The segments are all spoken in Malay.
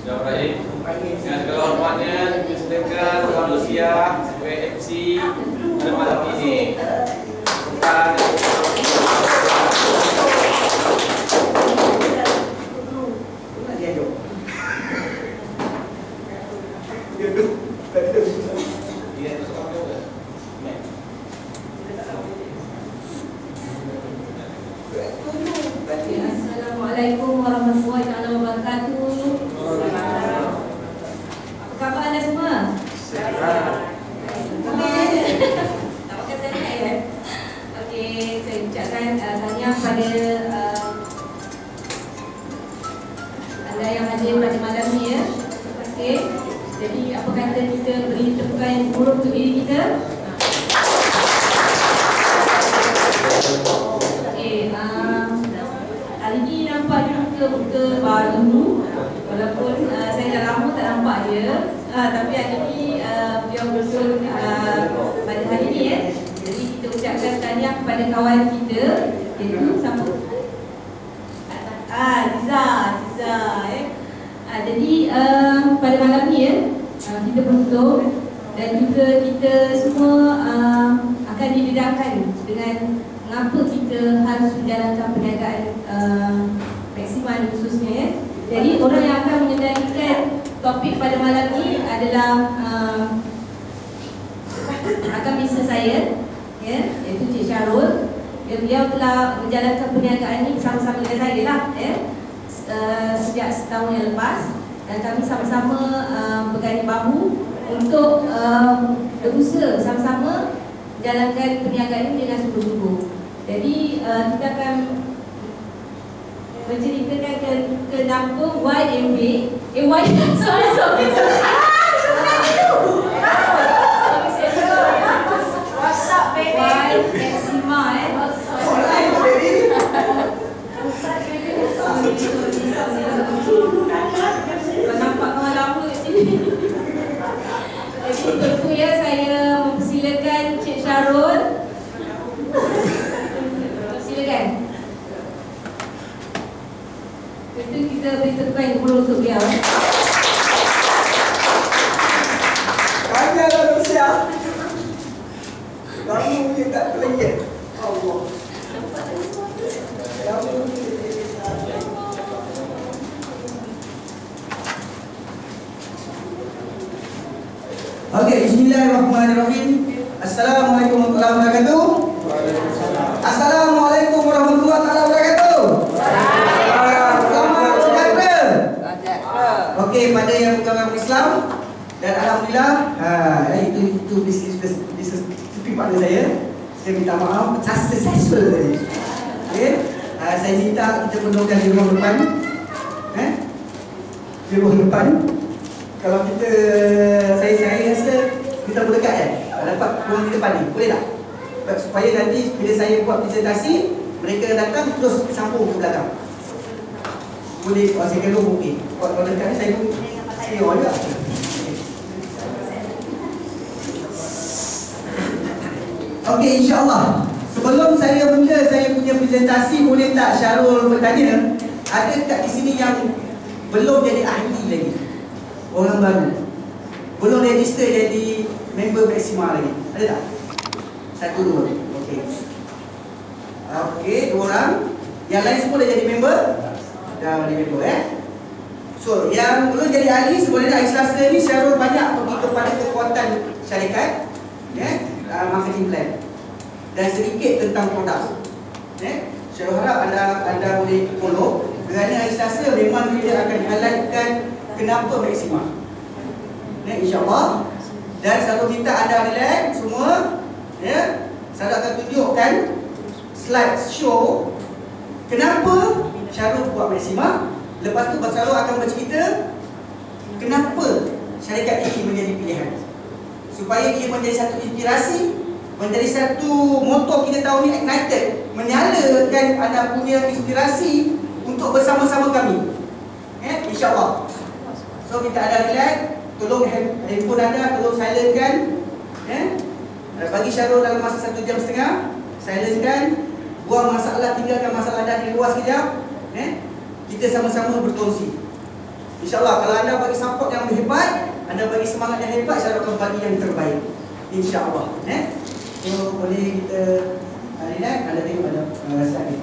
Bismillahirrahmanirrahim. Dengan segala hormatnya, dipersilakan Tuan Lucia sebagai MC pada malam ini. Assalamualaikum warahmatullahi wabarakatuh. Apa khabar anda semua? Tak pakai sangat ya? Okey, saya ucapkan tahniah pada anda yang hadir pada malam ni ya. Okey, jadi apa kata kita beri tepukan yang buruk untuk diri kita? Hari ni nampaknya muka baru, walaupun saya dah lama tak nampak dia, tapi hari ni beliau betul pada hari ni ya. Jadi kita ucapkan tahniah kepada kawan kita, iaitu siapa? Liza ya. Jadi pada malam ni ya, kita beruntung dan juga kita semua akan dibedahkan dengan mengapa kita harus menjalankan perniagaan maksimal khususnya ya. Jadi orang yang akan mengendalikan topik pada malam ni adalah rakan bisnes saya ya, iaitu Cik Syarul. Beliau telah menjalankan perniagaan ni bersama-sama dengan saya lah ya, sejak setahun yang lepas, dan kami sama-sama berganding bahu untuk berusaha sama-sama menjalankan perniagaan ini dengan sungguh-sungguh. Jadi kita akan menceritakan kenapa YMB sorry what's up baby Maxima nampak kawan lama kat sini. Jadi untuk itu ya, saya mempersilakan Cik Syarul. Silakan. Itu kita beri tepukan yang perlu untuk beliau. Banyak lah Lucia. Kamu mungkin tak terlengket. Allah. Okey, bismillahirrahmanirrahim. Assalamualaikum warahmatullahi wabarakatuh. Assalamualaikum warahmatullahi wabarakatuh. Selamat sejahtera. Okey, pada yang bukan Islam, dan alhamdulillah itu bisnes seperti pada saya minta maaf successful tadi. Okey, saya minta kita penuhkan di ruang depan. Di ruang depan. Kalau kita saya rasa kita boleh dekat dapat ruang di depan ni, boleh tak? Supaya nanti bila saya buat presentasi, mereka datang terus sambung ke belakang. Boleh, saya kira okey. Kalau dekat ni saya pun juga. Okey, insya-Allah. Sebelum saya mula saya punya presentasi, boleh tak Syarul bertanya, ada kat di sini yang belum jadi ahli lagi? Orang baru belum register jadi member Maxima lagi, ada tak? Satu dua. Okey. Okey, dua orang. Yang lain semua dah jadi member? Dah jadi member So, yang belum jadi ahli, sebenarnya hari Selasa ni Syarul banyak pergi kepada kekuatan syarikat marketing plan dan sedikit tentang produk. Syarul harap anda boleh follow, kerana hari Selasa memang kita akan highlightkan kenapa Maxima. InsyaAllah. Dan selalu minta anda relax semua. Saya akan tunjukkan slide show kenapa Syarul buat Maxima. Lepas tu Syarul akan bercerita kenapa syarikat ini menjadi pilihan, supaya ia menjadi satu inspirasi, menjadi satu motor kita tahun ni, ignited, menyalakan anda punya inspirasi untuk bersama-sama kami. InsyaAllah. So minta anda relax, tolong handphone anda tolong silentkan. Bagi Syarul dalam masa 1 jam setengah, silentkan, buang masalah, tinggalkan masalah anda di luar sekejap. Kita sama-sama berkongsi. InsyaAllah kalau anda bagi support yang hebat, anda bagi semangat yang hebat, saya akan bagi yang terbaik. InsyaAllah. So boleh kita relax, anda tengok pada rasa ni.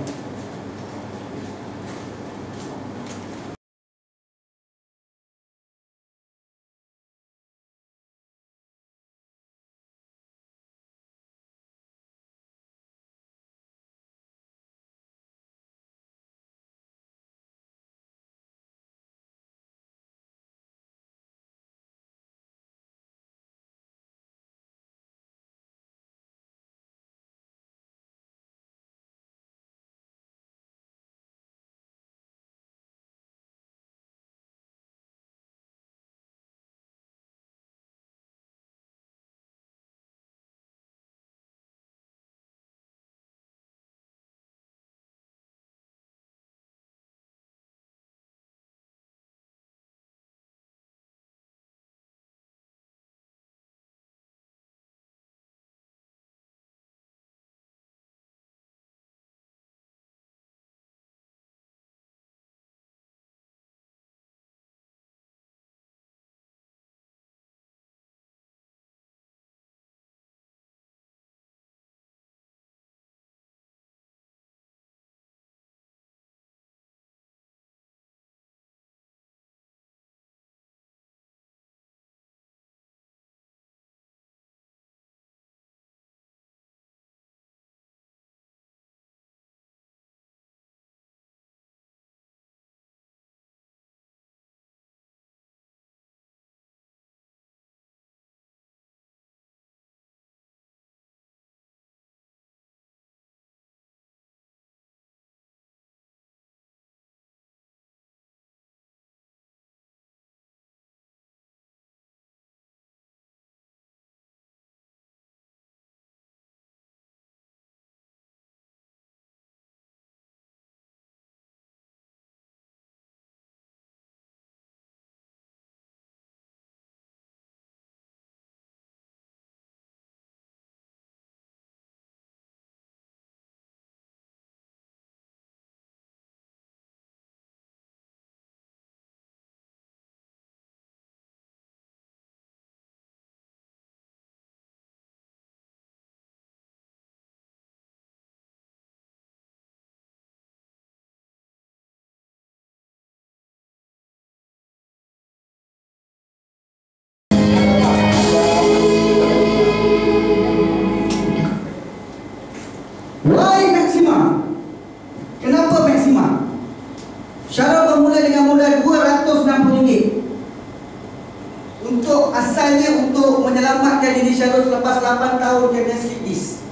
Why Maxima? Kenapa Maxima? Syarat bermula dengan modal RM260. Untuk asalnya untuk menyelamatkan diri Syarul selepas 8 tahun kena slip disc.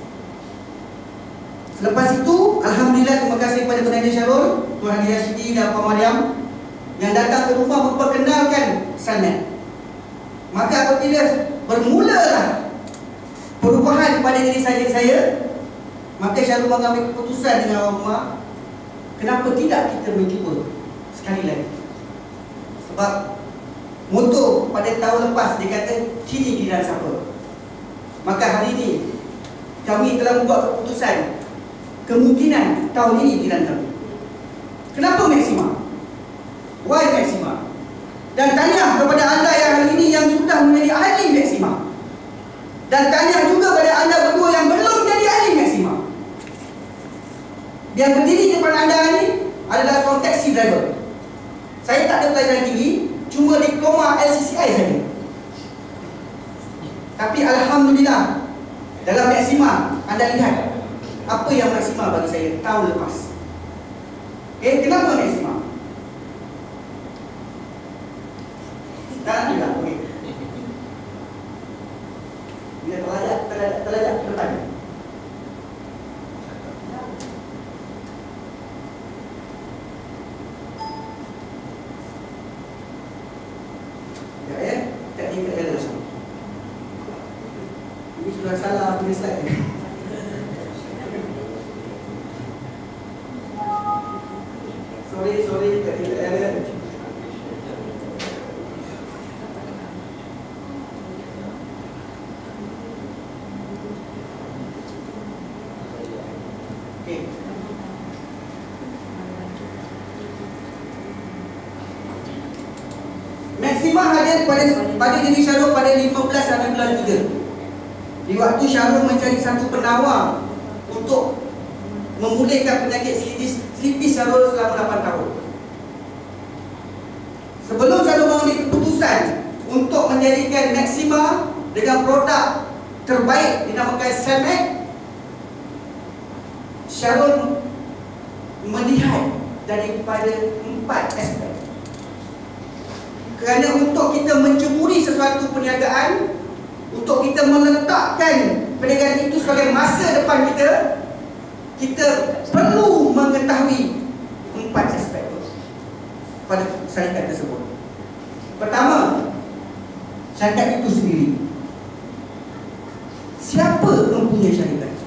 Selepas itu, Alhamdulillah, terima kasih kepada pengajar Syarul, Tuan Haji Rashidi dan Puan Mariam yang datang ke rumah memperkenalkan sanad. Maka apabila bermulalah perubahan pada diri saya, maka Syarul mengambil keputusan dengan rumah, kenapa tidak kita mencuba sekali lagi. Sebab motor pada tahun lepas dia kata kini giliran siapa. Maka hari ini kami telah membuat keputusan, kemungkinan tahun ini giliran kami. Kenapa Maxima? Why Maxima? Dan tanya kepada anda yang hari ini yang sudah menjadi ahli Maxima, dan tanya juga pada anda berdua yang belum jadi ahli Maxima. Yang berdiri di depan anda ini adalah seorang taxi driver. Saya tak ada pelajaran tinggi, cuma diploma LCCI saja. Tapi Alhamdulillah, dalam Maxima anda lihat apa yang Maxima bagi saya tahun lepas. Kenapa Maxima? Tak juga, okey. Bila terlajak ke depan. Tak ingat kata langsung. Ini sudah salah punya slide ni. Sorry, tak ingat error. Okey. Maxima hadir pada diri Syarul pada 15 hari bulan 3. Di waktu Syarul mencari satu penawar untuk memulihkan penyakit selipis Syarul selama 8 tahun. Sebelum Syarul mengambil keputusan untuk menjadikan Maxima dengan produk terbaik dinamakan Selmed, Syarul melihat daripada 4 aspek. Kerana untuk kita menceburi sesuatu perniagaan, untuk kita meletakkan perniagaan itu sebagai masa depan kita, kita perlu mengetahui 4 aspek pada syarikat tersebut. Pertama, syarikat itu sendiri. Siapa mempunyai syarikat?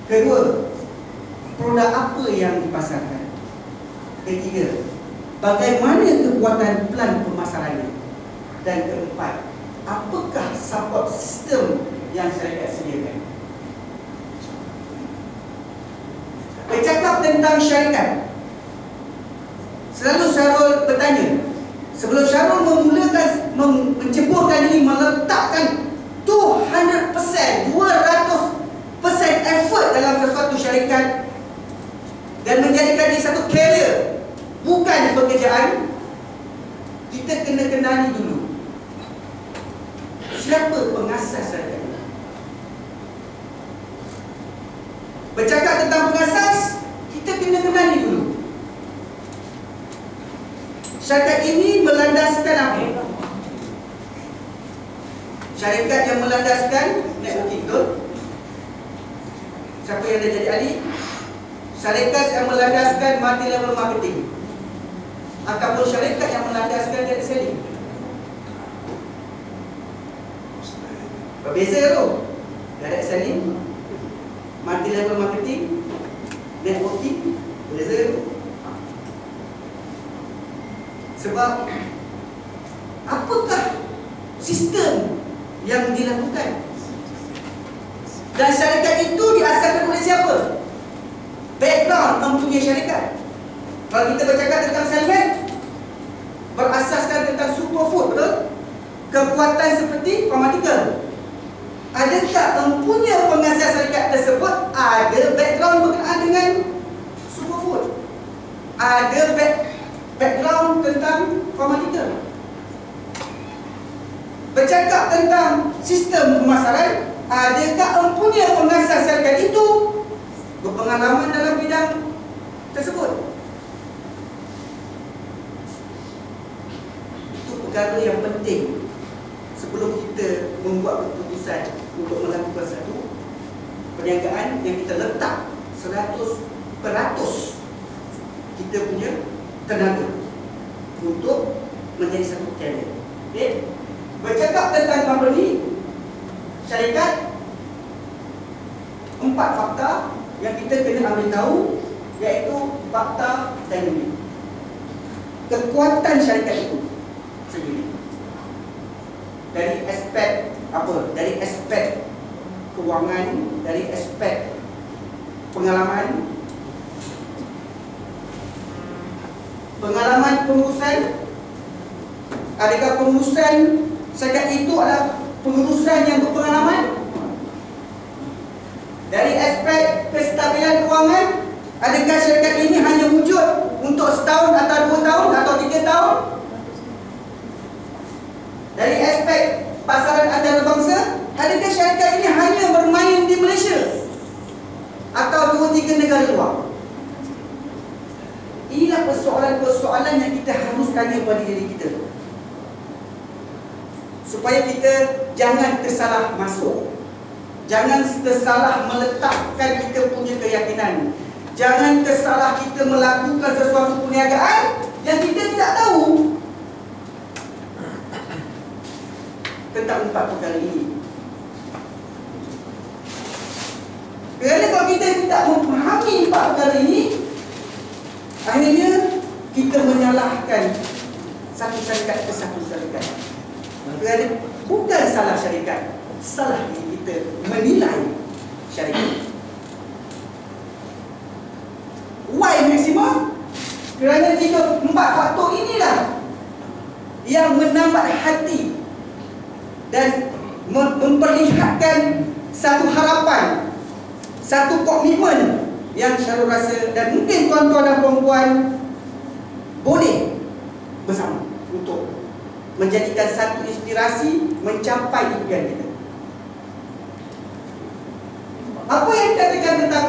Kedua, produk apa yang dipasarkan? Ketiga, bagaimana kekuatan plan pemasarannya? Dan keempat, apakah support sistem yang syarikat sediakan? Bercakap tentang syarikat, selalu Syarul bertanya, sebelum Syarul menceburkan diri, meletakkan 200% effort dalam sesuatu syarikat dan menjadikan dia satu career, bukan pekerjaan, kita kena kenali dulu siapa pengasas syarikat ini. Bercakap tentang pengasas, kita kena kenali dulu syarikat ini melandaskan apa? Syarikat yang melandaskan networking, betul? Siapa yang dah jadi ahli? Syarikat yang melandaskan multi level marketing ataupun syarikat yang melandaskan direct selling. Berbeza tu. Direct selling, multi level marketing, networking, berbeza tu. Sebab apakah sistem yang dilakukan? Dan syarikat itu diasaskan oleh siapa? Background mempunyai syarikat. Kalau kita bercakap tentang Selmed, berasaskan tentang superfood, betul? Kekuatan seperti pharmaceutical. Adakah mempunyai pengasas syarikat tersebut ada background berkenaan dengan superfood? Ada background tentang pharmaceutical. Bercakap tentang sistem pemasaran, adakah mempunyai pengasas syarikat itu berpengalaman dalam bidang tersebut? Itu perkara yang penting sebelum kita membuat keputusan untuk melakukan satu perniagaan yang kita letak 100% kita punya tenaga untuk menjadi satu career. Okay? Bercakap tentang company, syarikat, 4 fakta yang kita kena ambil tahu, iaitu fakta dynamic. Kekuatan syarikat itu sendiri dari aspek apa? Dari aspek kewangan, dari aspek pengalaman pengurusan. Adakah pengurusan syarikat itu adalah pengurusan yang berpengalaman? Dari aspek kestabilan kewangan, adakah syarikat ini hanya wujud untuk setahun atau 2 tahun atau 3 tahun? Dari aspek pasaran antarabangsa, adakah syarikat ini hanya bermain di Malaysia atau 2-3 negara luar? Inilah persoalan-persoalan yang kita harus tanya pada diri kita, supaya kita jangan tersalah masuk, jangan tersalah meletakkan kita punya keyakinan, jangan tersalah kita melakukan sesuatu perniagaan yang kita tidak tahu tentang 4 perkara ini. Kerana kalau kita tidak memahami 4 perkara ini, akhirnya kita menyalahkan satu syarikat ke satu syarikat. Kerana bukan salah syarikat, salah diri kita menilai syarikat. Why Maxima? Kerana 4 faktor inilah yang menambat hati dan memperlihatkan satu harapan, satu komitmen yang Syarul rasa dan mungkin tuan-tuan dan puan-puan boleh bersama untuk menjadikan satu inspirasi mencapai impian kita. Apa yang dikatakan tentang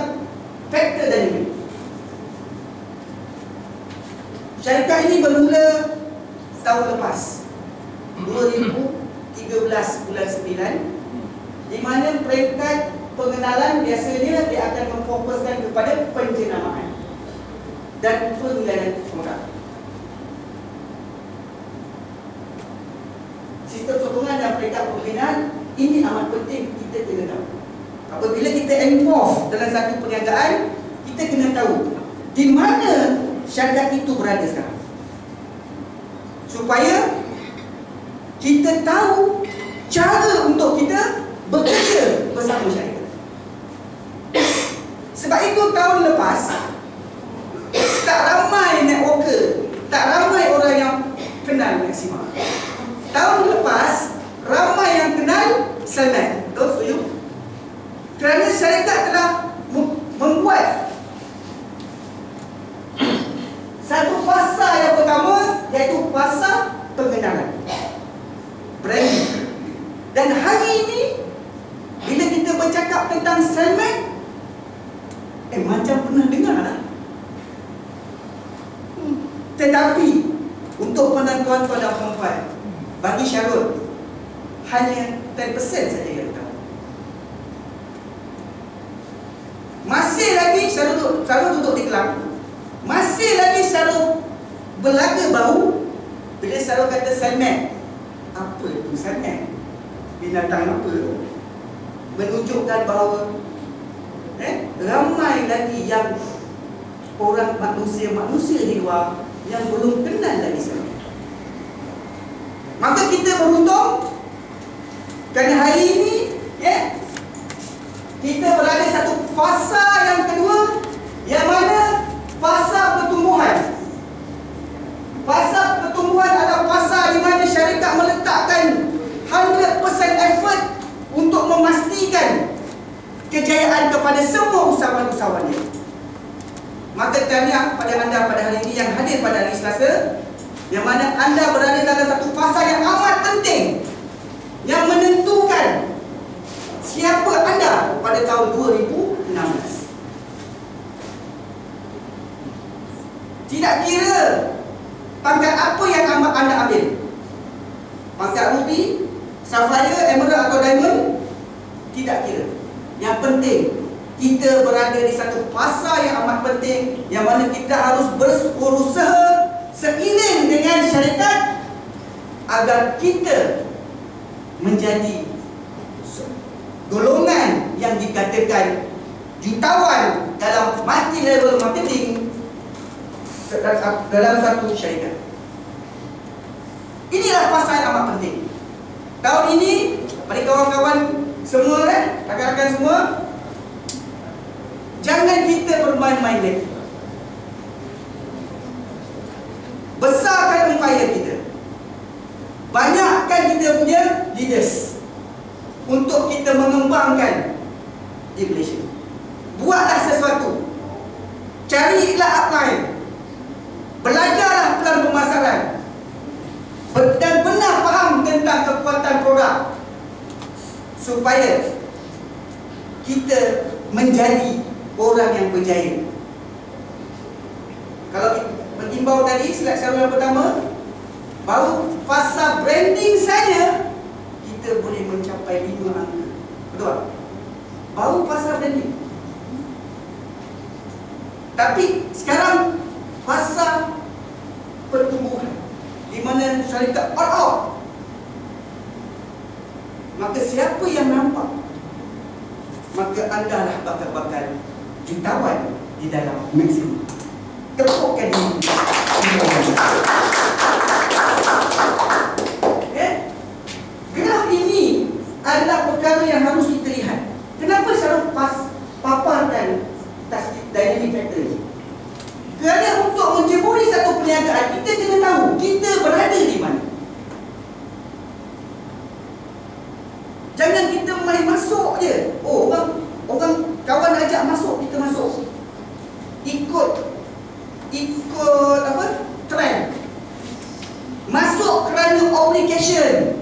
faktor dynamic? Syarikat ini bermula tahun lepas 2013 bulan 9, di mana peringkat pengenalan biasanya dia akan memfokuskan kepada penjenamaan dan penilaian orang. Sistem sokongan dan peringkat pembinaan ini amat penting kita kena tahu. Apabila kita involve dalam satu perniagaan, kita kena tahu di mana syarikat itu berada sekarang, supaya kita tahu cara untuk kita bekerja bersama syarikat. Sebab itu tahun lepas tak ramai networker, tak ramai orang yang kenal Maxima. Tahun lepas ramai yang kenal Salman. Betul, setuju? Kerana syarikat telah membuat satu fasa yang pertama, iaitu fasa pengenalan, branding. Dan hari ini bila kita bercakap tentang Salman, macam pernah dengar lah. Tetapi untuk penonton dan perempuan, bagi Syarul hanya 10% saja yang tahu. Masih lagi Syarul duduk di kelam, masih lagi Syarul belaga bau bila Syarul kata Salman. Apa itu Salman? Binatang apa? Menunjukkan bahawa ramai lagi yang orang manusia di luar yang belum kenal lagi Salman. Maka kita beruntung kerana hari ini kita berada satu fasa yang kedua, yang mana fasa pertumbuhan. Fasa pertumbuhan adalah fasa di mana syarikat meletakkan 100% effort untuk memastikan kejayaan kepada semua usahawan-usahawannya. Maka tahniah pada anda pada hari ini yang hadir pada hari Selasa, yang mana anda berada dalam satu fasa yang amat penting, yang menentukan siapa anda pada tahun 2016. Tidak kira pangkat apa yang anda ambil, pangkat ruby, sapphire, emerald atau diamond, tidak kira. Yang penting kita berada di satu fasa yang amat penting, yang mana kita harus berusaha seiring dengan syarikat agar kita menjadi golongan yang dikatakan jutawan dalam multi level marketing dalam satu syarikat. Inilah fasa yang amat penting. Tahun ini pada kawan-kawan semua, rakan-rakan semua, jangan kita bermain-main lagi. Besarkan empayar kita, banyakkan kita punya leaders untuk kita mengembangkan di Malaysia. Buatlah sesuatu, carilah upline, belajarlah plan pemasaran, dan benar faham tentang kekuatan produk, supaya kita menjadi orang yang berjaya. Kalau mengimbau tadi, slide Syarul yang pertama, baru fasa branding saja kita boleh mencapai 5 angka. Betul? Baru fasa branding. Tapi sekarang fasa pertumbuhan, di mana syarikat out. Maka siapa yang nampak, maka anda lah bakal jutawan di dalam Maxima. Tepukkan diri. Graf ini adalah perkara yang harus kita lihat. Kenapa Syarul paparkan dynamic factor ini? Kerana untuk menjemuri satu perniagaan, kita kena tahu kita berada di mana. obligation,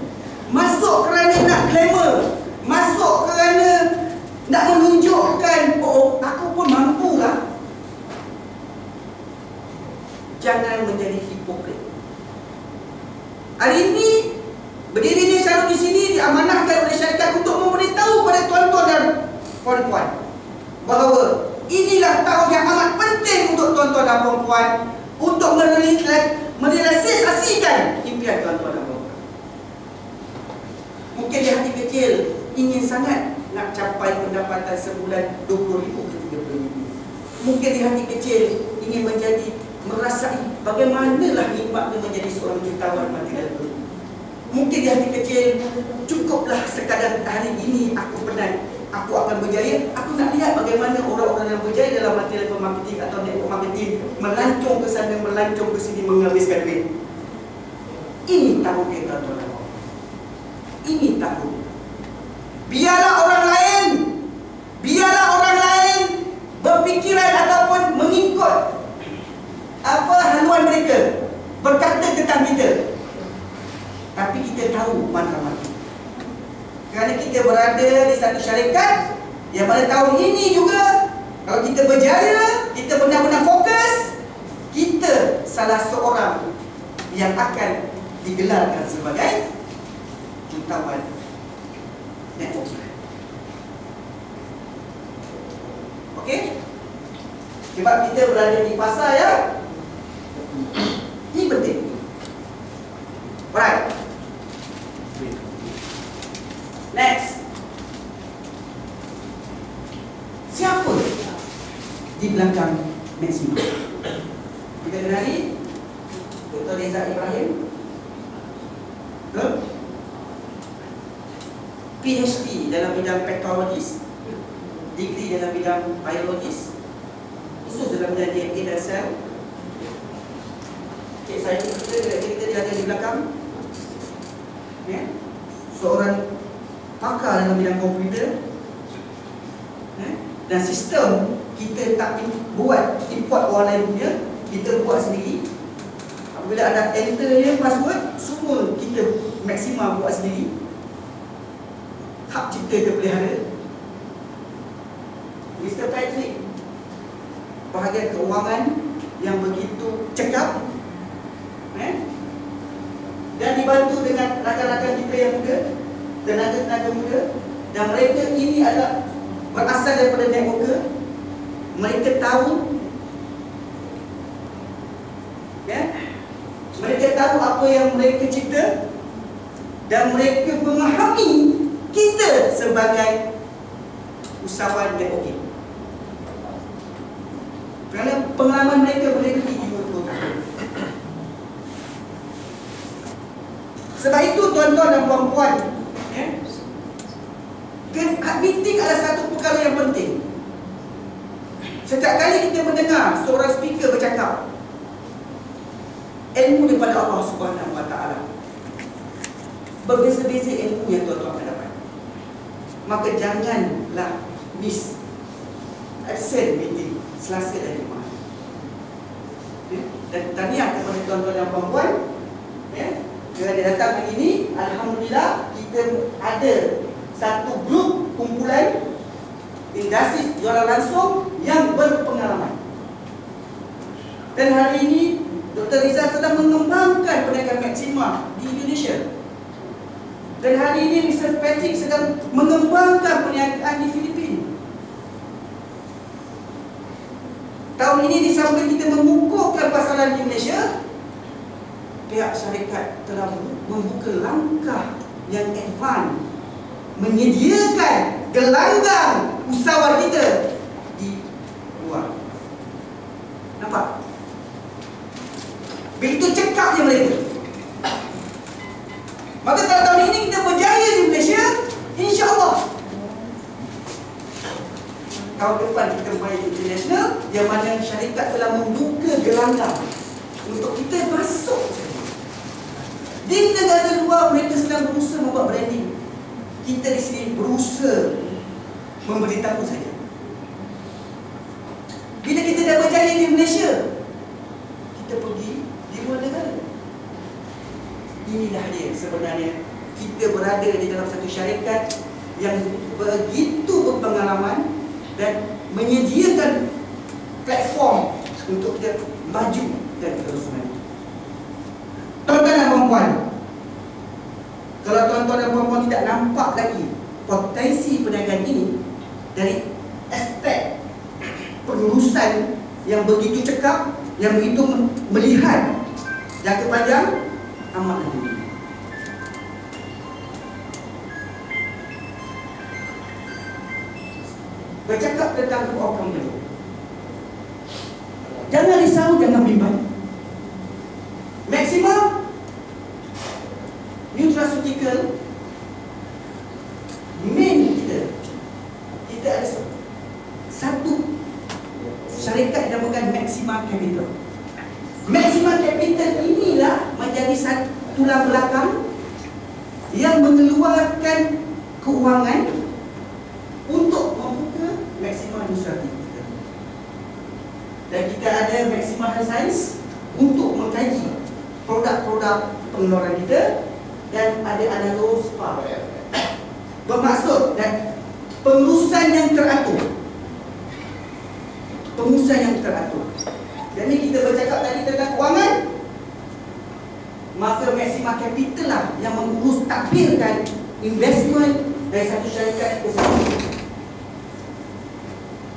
masuk kerana nak glamour, masuk kerana nak menunjukkan, oh aku pun mampu lah. Jangan menjadi hipokrit. Hari ini berdirinya Syarul di sini diamanahkan oleh syarikat untuk memberitahu kepada tuan-tuan dan puan-puan bahawa inilah tahun yang amat penting untuk tuan-tuan dan puan-puan untuk merealisasikan impian tuan-tuan dan puan-puan. Mungkin di hati kecil ingin sangat nak capai pendapatan sebulan 20,000 ke 30,000. Mungkin di hati kecil ingin merasai bagaimanalah nikmatnya menjadi seorang jutawan material. Mungkin di hati kecil cukuplah sekadar hari ini aku penat, aku akan berjaya. Aku nak lihat bagaimana orang-orang yang berjaya dalam material marketing atau network marketing melancong ke sana, melancong ke sini, menghabiskan duit. Ini tahun kita, tuan-tuan. Ini tahun. Biarlah orang lain berfikiran ataupun mengikut apa haluan mereka, berkata tentang kita. Tapi kita tahu mana-mana. Kerana kita berada di satu syarikat yang pada tahun ini juga, kalau kita berjaya, kita benar-benar fokus, kita salah seorang yang akan digelarkan sebagai jutawan network. Okey? Sebab kita berada di pasar ya. Ini penting. Alright. Next. Siapa di belakang Maxima? Kita kenali Dr. Reza Ibrahim, PhD dalam bidang petrologis, degree dalam bidang biologis, khusus dalam bidang DNA dan sel. Cik saya kita dia ada di belakang, ya, seorang pakar dalam bidang komputer, ya, dan sistem kita tak buat import orang lain punya, kita buat sendiri. Apabila ada enter dia password, semua kita Maxima buat sendiri. Hak cipta terpelihara. Mr. Patrick, bahagian keuangan yang begitu cekap, dan dibantu dengan rakan-rakan kita yang muda, tenaga-tenaga muda, dan mereka ini adalah berasal daripada networker. Mereka tahu, ya, mereka tahu apa yang mereka cipta, dan mereka memahami kita sebagai usahawan networking. Kerana pengalaman mereka boleh pergi di mulut. Sebab itu tuan-tuan dan puan-puan, meeting adalah satu perkara yang penting. Setiap kali kita mendengar seorang speaker bercakap, ilmu daripada Allah Subhanahu Wa Taala. Berbeza-beza ilmu yang tuan-tuan akan dapat. Maka janganlah miss absent meeting Selasa dan Jumaat. Dan tahniah kepada tuan-tuan dan puan-puan, kerana datang hari ini. Alhamdulillah kita ada satu grup kumpulan industri jualan langsung yang berpengalaman. Dan hari ini Dr. Rizal sedang mengembangkan perniagaan Maxima di Indonesia. Dan hari ini Mr. Patrick sedang mengembangkan perniagaan di Filipina. Tahun ini di samping kita mengukuhkan pasaran di Malaysia, pihak syarikat telah membuka langkah yang advance, menyediakan gelanggang usahawan kita di luar. Nampak? Begitu cekapnya mereka. Maka kalau tahun ini kita berjaya di Malaysia, insya-Allah tahun depan kita main international, yang mana syarikat telah membuka gelanggang untuk kita masuk. Di negara luar mereka sedang berusaha membuat branding. Kita di sini berusaha memberitahu saja. Bila kita dah berjaya di Malaysia, kita pergi di luar negara. Inilah dia sebenarnya kita berada di dalam satu syarikat yang begitu berpengalaman dan menyediakan platform untuk kita maju dan terus maju. Tuan-tuan dan puan-puan, kalau tuan-tuan dan puan-puan tidak nampak lagi potensi perniagaan ini dari aspek pengurusan yang begitu cekap, yang begitu melihat jangka panjang, amatlah tinggi. Bercakap tentang outcome itu, jangan risau, jangan bimbang. Maxima nutraceutical main kita ada satu syarikat yang dinamakan Maxima Capital. Maxima Capital inilah menjadi satu tulang belakang yang mengeluarkan keuangan untuk membuka Maxima Nutraceutical. Dan kita ada Maxima Health Science untuk mengkaji produk-produk pengeluaran kita, dan ada Analo Spa bermaksud dan pengurusan yang teratur. Pengurusan yang teratur. Jadi kita bercakap tadi tentang kewangan, maka Maxima Capital lah yang mengurus takbirkan investment dari satu syarikat ke satu.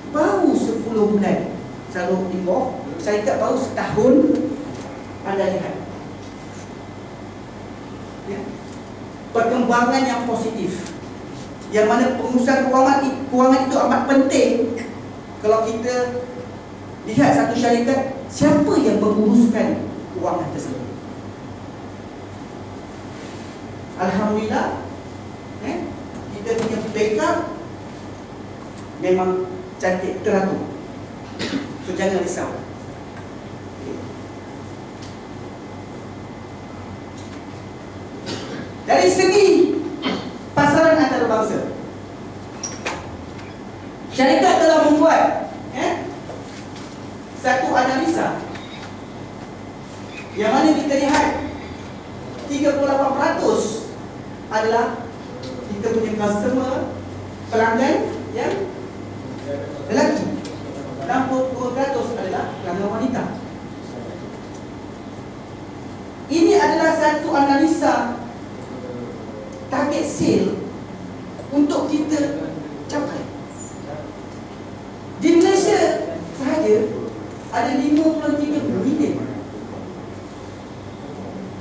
Baru 10 bulan selalu involve, syarikat baru setahun. Anda lihat ya, perkembangan yang positif, yang mana pengurusan kewangan itu amat penting. Kalau kita lihat satu syarikat, siapa yang menguruskan kewangan tersebut? Alhamdulillah, kita punya backup memang cantik, teratur. So jangan risau. Dari segi pasaran antarabangsa, syarikat telah membuat satu analisa yang mana kita lihat 38% adalah kita punya customer, pelanggan yang lelaki, 62% adalah pelanggan wanita. Ini adalah satu analisa target sale untuk kita capai. Di Malaysia sahaja ada 53 million.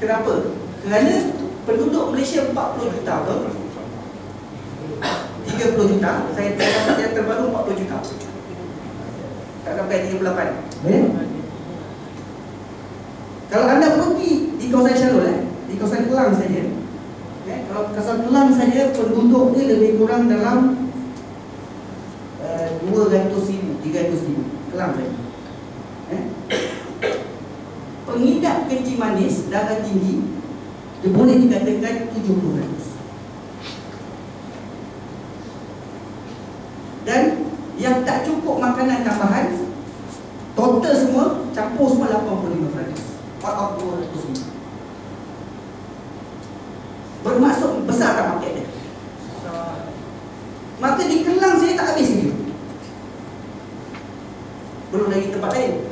Kenapa? Kerana penduduk Malaysia 40 juta, betul? 30 juta. Saya dapat yang terbaru 40 juta. Tak sampai 38. Kalau anda pergi di kawasan Syarul, di kawasan Kelang saja, kalau kawasan Kelang saja penduduk dia lebih kurang dalam 200,000, 300,000 Kelang saja. Pengidap kencing manis, darah tinggi, dia boleh dikatakan 70%. Dan yang tak cukup makanan tambahan, total semua campur semua 85%. 4/200. Bermaksud besar tak market dia. Maka di Kelang saya tak habis ni. Belum lagi tempat lain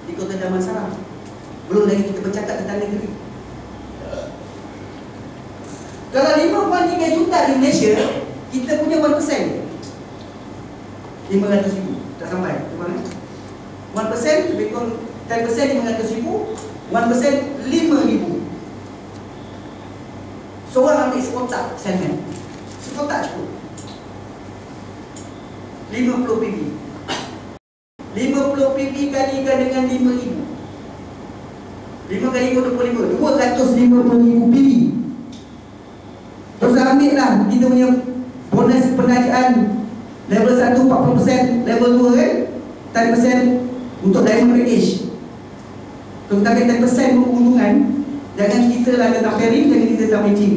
di Kota Damansara. Belum lagi kita bercakap tentang negeri. Kalau 5.3 juta di Malaysia, kita punya 1%, 500,000. Tak sampai. 1% lebih kurang 10% 500,000, 1% 5,000. Seorang ambil sekotak segmen, sekotak cukup 50 PB. 50 PB kalikan dengan 5,000, 5 kali 25, 250,000 PB. Terus ambil lah kita punya bonus pengajian level 1 40%, level 2 10% untuk diamond package. Kalau kita ambil 10% keuntungan, jangan kita lah letak pairing, jangan kita letak matching.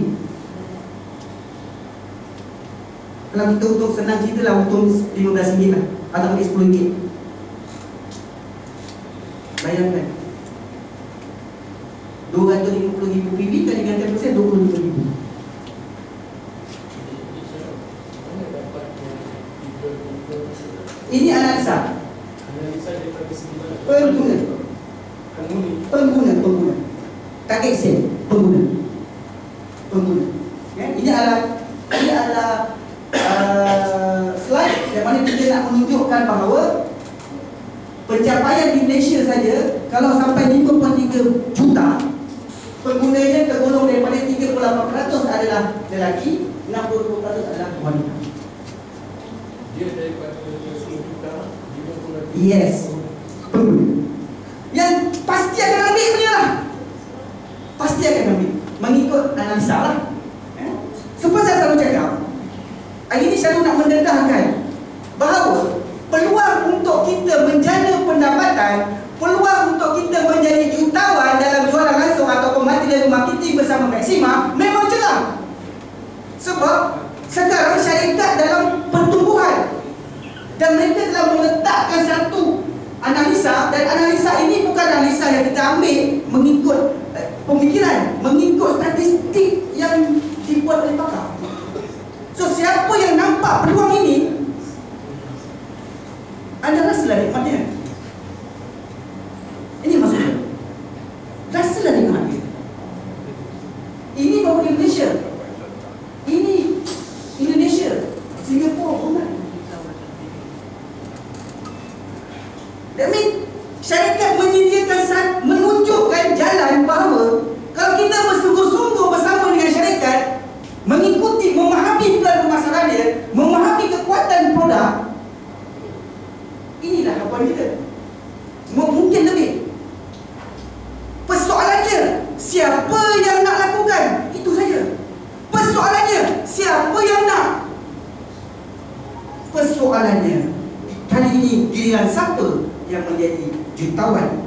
Kalau kita untung senang cerita lah, untung RM15 lah, atau ambil RM10. Bayangkan 250,000 PB kali dengan pengguna. Target sale pengguna. Ya, ini adalah slide yang mana kita nak menunjukkan bahawa pencapaian di Malaysia saja kalau sampai 5.3 juta, penggunanya tergolong daripada 38% adalah lelaki, 60% adalah wanita. Dia daripada 10 juta, 50. Yes, pengguna. Yang pasti akan ambil punya lah. Pasti akan ambil mengikut analisa lah. Sebab saya selalu cakap, hari ini selalu nak mendedahkan bahawa peluang untuk kita menjana pendapatan, peluang untuk kita menjadi jutawan dalam jualan langsung ataupun material marketing bersama Maxima memang cerah. Sebab sekarang syarikat dalam pertumbuhan dan mereka telah meletakkan satu analisa, dan analisa ini bukan analisa yang kita ambil mengikut pemikiran, mengikut statistik yang dibuat oleh pakar. So siapa yang nampak peluang ini, anda rasalah nikmatnya. Ini maksudnya, rasalah nikmatnya. Ini baru di Malaysia, ini Indonesia, Singapura bukan. That means syarikat menyediakan, menunjukkan jalan bahawa kalau kita bersungguh-sungguh bersama dengan syarikat, mengikuti, memahami plan pemasaran dia, memahami kekuatan produk, inilah harapan kita. Mungkin lebih. Persoalannya, siapa yang nak lakukan? Itu saja. Persoalannya, siapa yang nak? Persoalannya, kali ini giliran siapa yang menjadi jutawan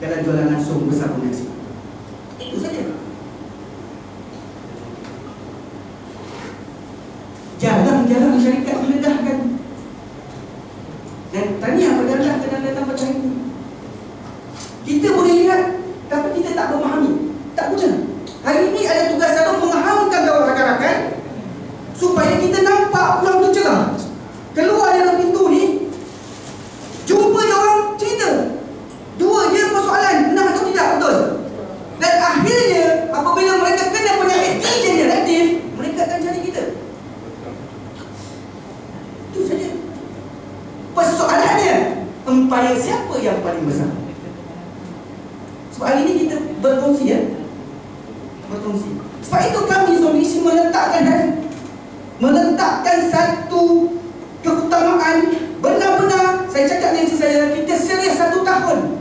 dalam jualan langsung bersama Maxima? Itu saja. Jarang-jarang syarikat mendedahkan. Dan tahniah pada anda kerana datang pada hari ini. Kita boleh lihat, tapi kita tak memahami. Tak guna. Hari ini ada tugas saya memahamkan kepada rakan-rakan supaya kita nampak peluang tu cerah. Keluar dalam pintu ni, jumpa je orang cerita. Dua je persoalan, benar atau tidak, betul? Dan akhirnya apabila mereka kena penyakit degeneratif, mereka akan cari kita. Itu saja. Persoalannya, empayar siapa yang paling besar? Sebab hari ini kita berkongsi, ya? Berkongsi. Sebab itu kami Zombisi meletakkan satu keutamaan. Benar-benar saya cakap dengan isteri saya, kita serius 1 tahun.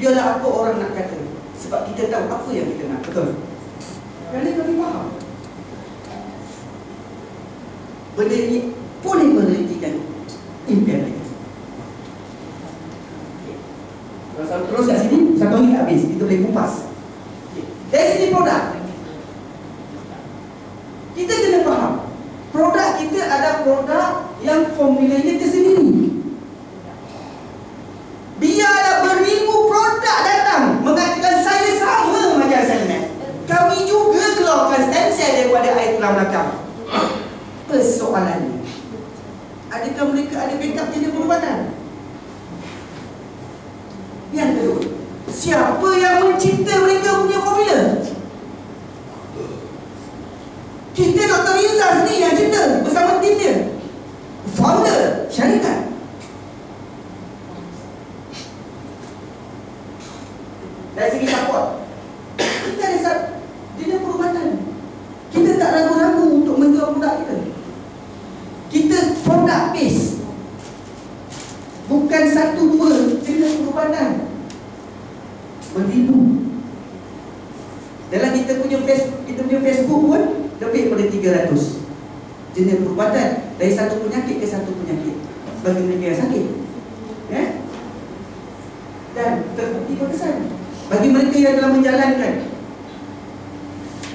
Biarlah apa orang nak kata, sebab kita tahu apa yang kita nak. Betul? Kerana kami faham benda ini boleh menelitikan impian kita. Terus kat sini, 1 minit habis, kita boleh kupas. Dari sini produk, kita kena faham produk kita ada produk yang formulanya tersendiri. Biarlah beribu produk datang mengatakan saya sama macam Salman, kami juga keluarkan stem cell daripada air tulang belakang. Persoalannya, adakah mereka ada backup jenis perubatan? Yang kedua, siapa yang mencipta mereka punya formula? Kita Dr. Riza sendiri yang cipta bersama tim dia, founder syarikat. Dari segi support, kita ada jenis perubatan. Kita tak ragu-ragu untuk menjual produk kita. Kita produk base, bukan 1-2 jenis perubatan, beribu. Dalam kita punya Facebook pun lebih daripada 300 jenis perubatan, dari satu penyakit ke satu penyakit bagi mereka yang sakit, ya? Dan terbukti berkesan bagi mereka yang telah menjalankan.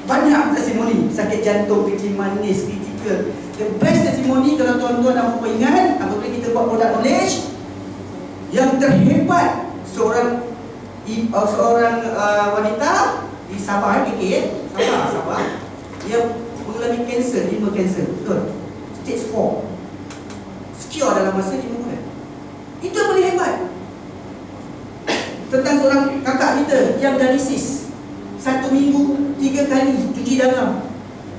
Banyak testimoni sakit jantung, kencing manis, kritikal. The best testimoni, kalau tuan-tuan dan puan ingat, apabila kita buat produk knowledge, yang terhebat seorang wanita di Sabah, Sabah, yang mengalami kanser, liver kanser, betul, stage 4, secure dalam masa 5 bulan. Itu boleh dialisis. 1 minggu 3 kali cuci darah,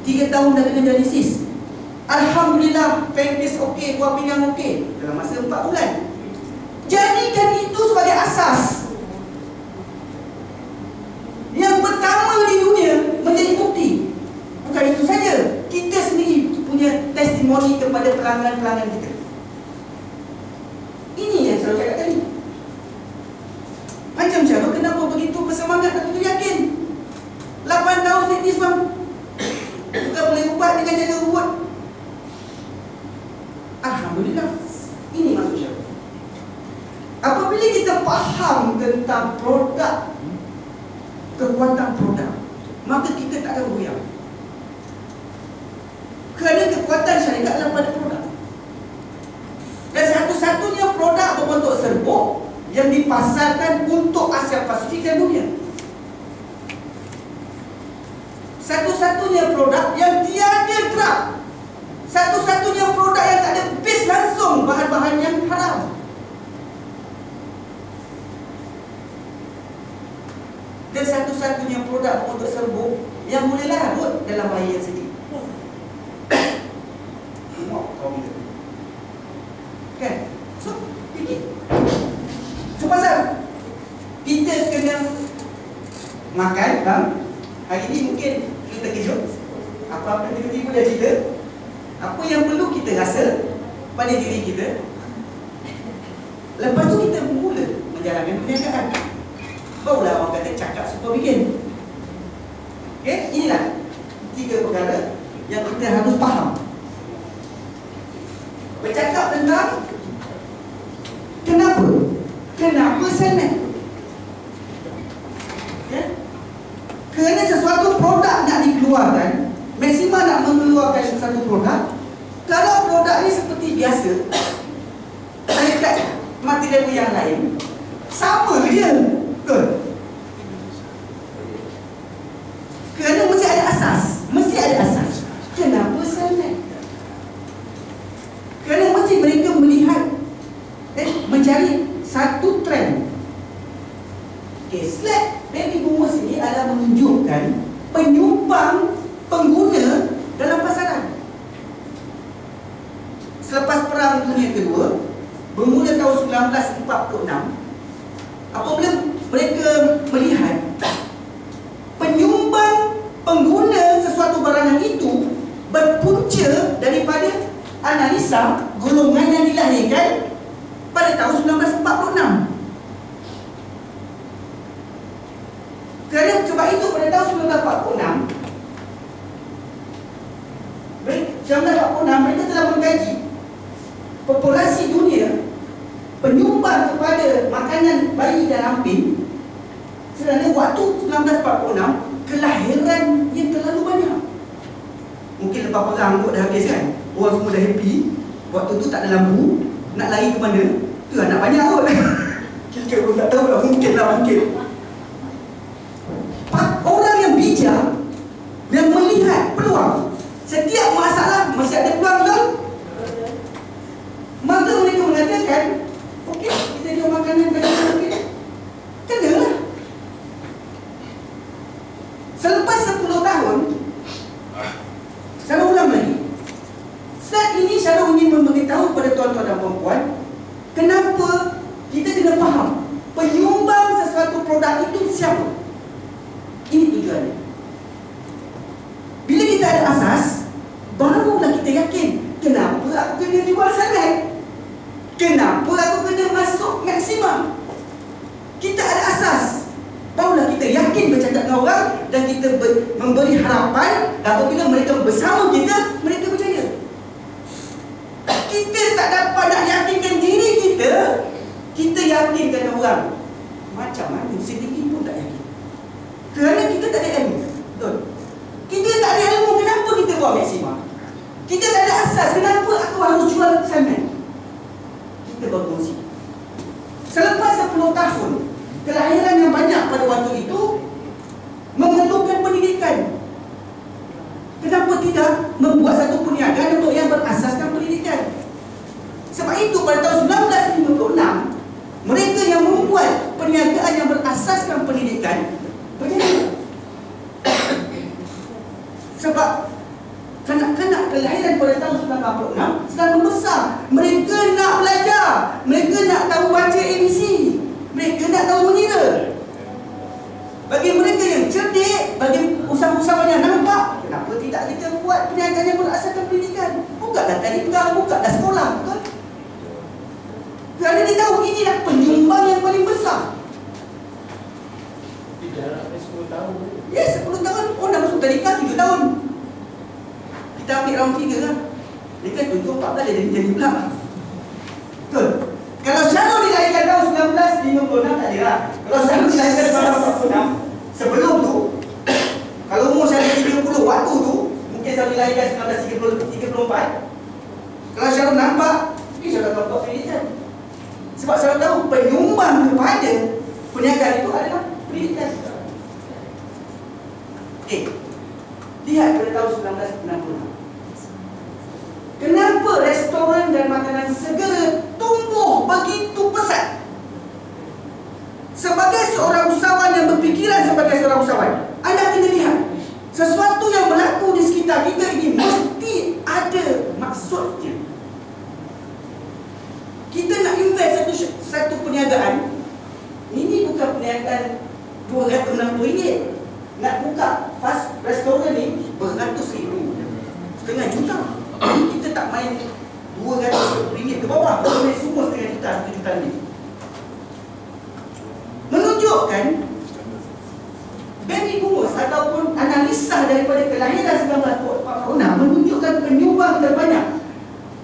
3 tahun dah kena dialisis. Alhamdulillah, pankreas okey, buah pinggang okey dalam masa 4 bulan. Jadikan itu sebagai asas. Yang pertama di dunia menjadi bukti. Bukan itu saja, kita sendiri punya testimoni kepada pelanggan-pelanggan kita. Ini yang saya cakap tadi. Macam Syarul kenapa begitu bersemangat dan begitu yakin? 8 tahun fitness bang, bukan boleh ubat dengan cara ruwet. Alhamdulillah. Ini maksud Syarul. Apabila kita faham tentang produk, kekuatan produk, maka kita tak akan goyang. Kerana kekuatan syarikat adalah pada produk. Dan satu-satunya produk berbentuk serbuk yang dipasarkan untuk Asia Pasifik dan dunia. Satu-satunya produk yang tiada drug. Satu-satunya produk yang tak ada base langsung bahan-bahan yang haram. Dan satu-satunya produk untuk serbuk yang boleh larut dalam air yang sedikit. Kan? So, fikir. So, pasal kita kena makan, bang. Hari ni mungkin kita terkejut. Apa-apa tiba-tiba dia cerita. Apa yang perlu kita rasa pada diri kita. Lepas tu kita mula menjalankan perniagaan. Barulah orang kata cakap super bikin. Okay, inilah 3 perkara yang kita harus faham. Bercakap tentang kenapa Selmed. Okay? Kerana sesuatu produk nak dikeluarkan, Maxima nak mengeluarkan satu produk. Kalau produk ni seperti biasa, dekat material yang lain, sama dia. Betul. Kerana mesti ada asas. Mesti ada asas. Kenapa Selmed? Kerana mesti mereka melihat mencari satu trend. Okay, slide baby boomers ini adalah menunjukkan penyumbang pengguna dalam pasaran. Selepas Perang Dunia Kedua, bermula tahun 1946, apabila mereka melihat penyumbang pengguna sesuatu barangan itu berpunca daripada analisa golongan yang dilahirkan pada tahun 1946. Kerana sebab itu pada tahun 1946 mereka telah mengkaji populasi dunia penyumbang kepada makanan bayi dan ampin. Kerana waktu 1946 kelahiran yang terlalu banyak. Mungkin lepas perang kot dah habis kan, orang semua dah happy. Waktu tu tak ada lampu, nak lari ke mana? Tu anak banyak kot. Kita pun tak tahu lah, mungkin lah, mungkin. Orang yang bijak, yang melihat peluang, setiap masalah mesti ada peluang. Maka mereka mengatakan, okey, kita jual makanan bagi okey. Kenalah. Selepas 10 tahun, saya ulang lagi. Saat ini saya ingin memberitahu kepada tuan-tuan dan puan-puan, kenapa kita kena faham penyumbang sesuatu produk itu siapa. Ini tujuannya. Bila kita ada asas, barulah kita yakin kenapa aku kena jual sangat. Kenapa aku kena masuk Maxima. Kita ada asas, barulah kita yakin bercakap dengan orang dan kita memberi harapan. Dan apabila mereka bersama kita, mereka berjaya. Kita tak dapat nak yakinkan diri kita, kita yakinkan orang. Macam mana sendiri pun tak yakin. Kerana kita tak ada ilmu. Betul. Kita tak ada ilmu, kenapa kita buat Maxima? Kita tak ada asas, kenapa aku harus jual Selmed? Kita berkongsi. Selepas 10 tahun kelahiran yang banyak pada waktu itu memerlukan pendidikan. Kenapa tidak membuat satu perniagaan untuk yang berasaskan pendidikan? Sebab itu pada tahun 1956 mereka yang membuat perniagaan yang berasaskan pendidikan Sebab kanak-kanak kelahiran pada tahun 1946 sedang membesar. Mereka nak belajar, mereka nak tahu baca ABC, mereka nak tahu mengira. Bagi mereka yang cerdik, bagi usahawan yang nampak, kenapa tidak kita buat perniagaan yang berasaskan pendidikan? Bukalah tadika, bukalah sekolah, betul? Kerana dia tahu inilah penyumbang yang paling besar. Jarak 10 tahun. Ya, 10 tahun. Oh, dah masuk tadika 3 tahun. Kita ambil round 3 kan? Dia kan 7, 14 dia jadi pula. Betul? Kalau Syarul dilahirkan tahun 1956 tak ada lah. Kalau Syarul dilahirkan tahun 1946, sebelum tu, kalau umur Syarul 30 waktu tu, mungkin Syarul dilahirkan 1934. Kalau Syarul nampak, mungkin Syarul nampak pendidikan. Sebab Syarul tahu penyumbang kepada perniagaan itu adalah pendidikan. Lihat pada tahun 1966. Kenapa restoran dan makanan segera tumbuh begitu pesat? Sebagai seorang usahawan yang berfikiran sebagai seorang usahawan, anda kena lihat sesuatu yang berlaku di sekitar kita ini mesti ada maksudnya. Kita nak invest satu perniagaan, ini bukan perniagaan RM260. Nak buka fast restoran ni beratus ribu, setengah juta. Kita tak main RM200 ke bawah, kita main semua setengah juta, 1 juta lebih. Menunjukkan baby boomers ataupun analisa daripada kelahiran 1946 menunjukkan penyumbang terbanyak.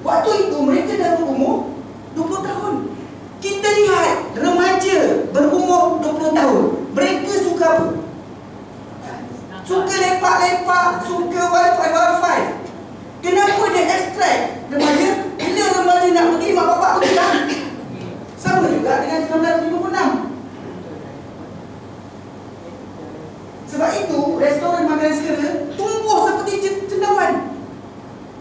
Waktu itu mereka dah berumur 20 tahun. Kita lihat remaja berumur 20 tahun, mereka suka apa? Suka lepak-lepak, suka wifi. Kenapa dia ekstrak remaja? Bila remaja nak pergi, mak bapak pergi tak? Sama juga dengan 1956. Sebab itu, restoran makanan segera tumbuh seperti cendawan.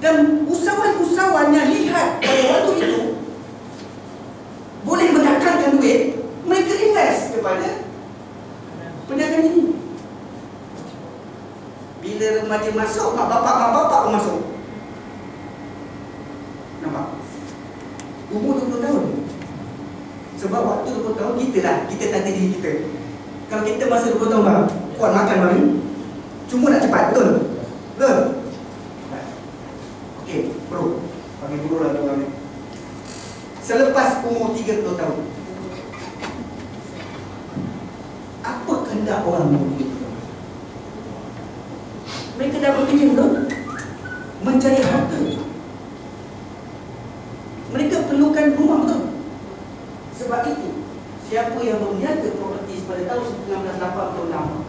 Dan usahawan-usahawan yang lihat pada waktu itu boleh mendatangkan duit, mereka invest kepada perniagaan ini. Bila remaja masuk, mak bapak pun masuk. Nampak? Umur 20 tahun. Sebab waktu 20 tahun kita tanya diri kita. Kalau kita masa 20 tahun bang, kuat makan bang, cuma nak cepat, betul? Betul? Okey, bro. Panggil guru lah tuan ni. Selepas umur 30 tahun, apa kehendak orang umur 30 tahun? Mereka dah berfikir betul? Mencari harta. Mereka perlukan rumah, betul? Sebab itu, siapa yang berniaga properti pada tahun 1986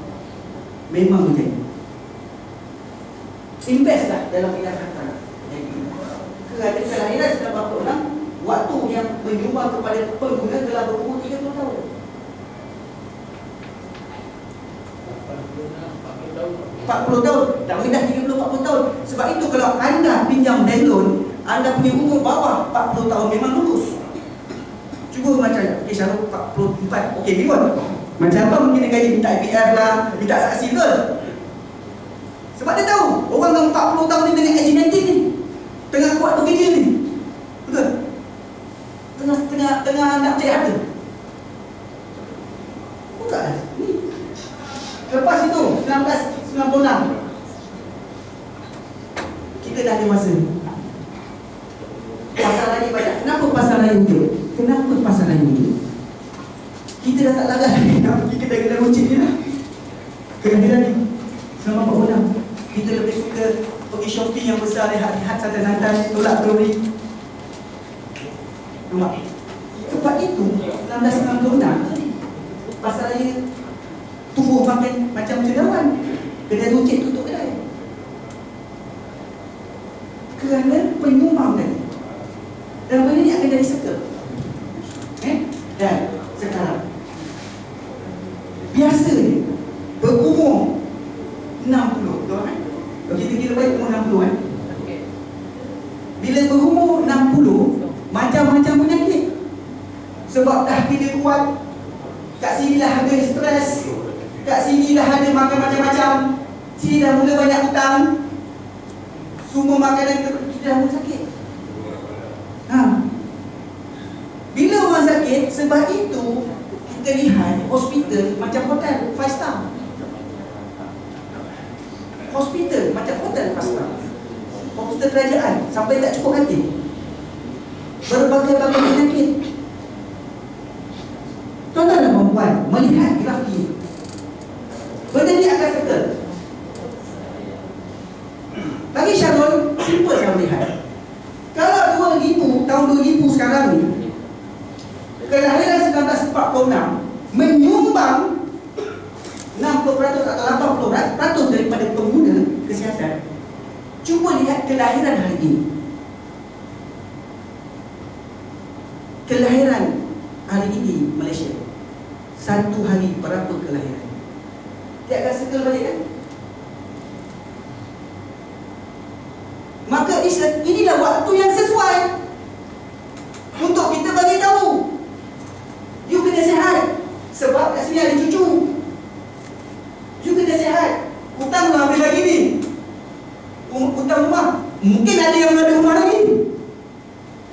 memang menjadi. Investlah dalam bidang harta. Kerana kelahiran 1946, waktu yang menyumbang kepada pengguna telah berumur 30 tahun. 40 tahun, dah dah 30-40 tahun. Sebab itu kalau anda pinjam bank loan, anda punya umur bawah 40 tahun memang lulus. Cuba macam, Syarul 44, okey minta. Macam apa mungkin dia gaji minta IPR lah, minta saksi, betul? Sebab dia tahu, orang yang 40 tahun ni tengah genetik ni, tengah kuat bekerja ni, betul? Tengah nak cari harta. Bukan ni. Lepas itu 1996 kita dah ada masa. Pasar raya banyak. Kenapa pasar raya hidup? Kenapa pasar raya hidup? Kita dah tak larat lagi nak pergi kedai-kedai runcit ni lah. Kedai-kedai ni selama 46 kita lebih suka pergi shopping yang besar, rehat-rehat santai-santai, tolak kalori. Nampak? Sebab itu 1996 pasar raya tumbuh makin macam cendawan. Kedai runcit tutup kedai kerana penyumbang tadi. Dan benda ni akan jadi circle. Dan sekarang biasanya berumur 60, betul kan? Kalau kita kira baik umur 60 kan? Bila berumur 60, macam-macam penyakit. Sebab dah bila kuat, kat sini lah ada stres, kat sini dah ada makan macam-macam. Si dah mula banyak hutang, semua makanan kita dah mula sakit. Bila orang sakit, sebab itu kita lihat hospital macam hotel 5 star. Hospital macam hotel 5 star. Hospital kerajaan sampai tak cukup hati. Berbagai-bagai penyakit. Tuan-tuan dan puan-puan, melihat grafik benda ni akan settle. Bagi Syarul, simple saya melihat. Kalau 2000, tahun 2000 sekarang ni, kelahiran 1946 menyumbang 60% atau 80% daripada pengguna kesihatan. Cuba lihat kelahiran hari ini. Kelahiran hari ini Malaysia, satu hari berapa kelahiran? Dia akan circle balik kan? Maka inilah waktu yang sesuai untuk kita bagi tahu, you kena sihat. Sebab kat sini ada cucu. You kena sihat. Hutang belum habis lagi ni. Hutang rumah, mungkin ada yang ada rumah lagi.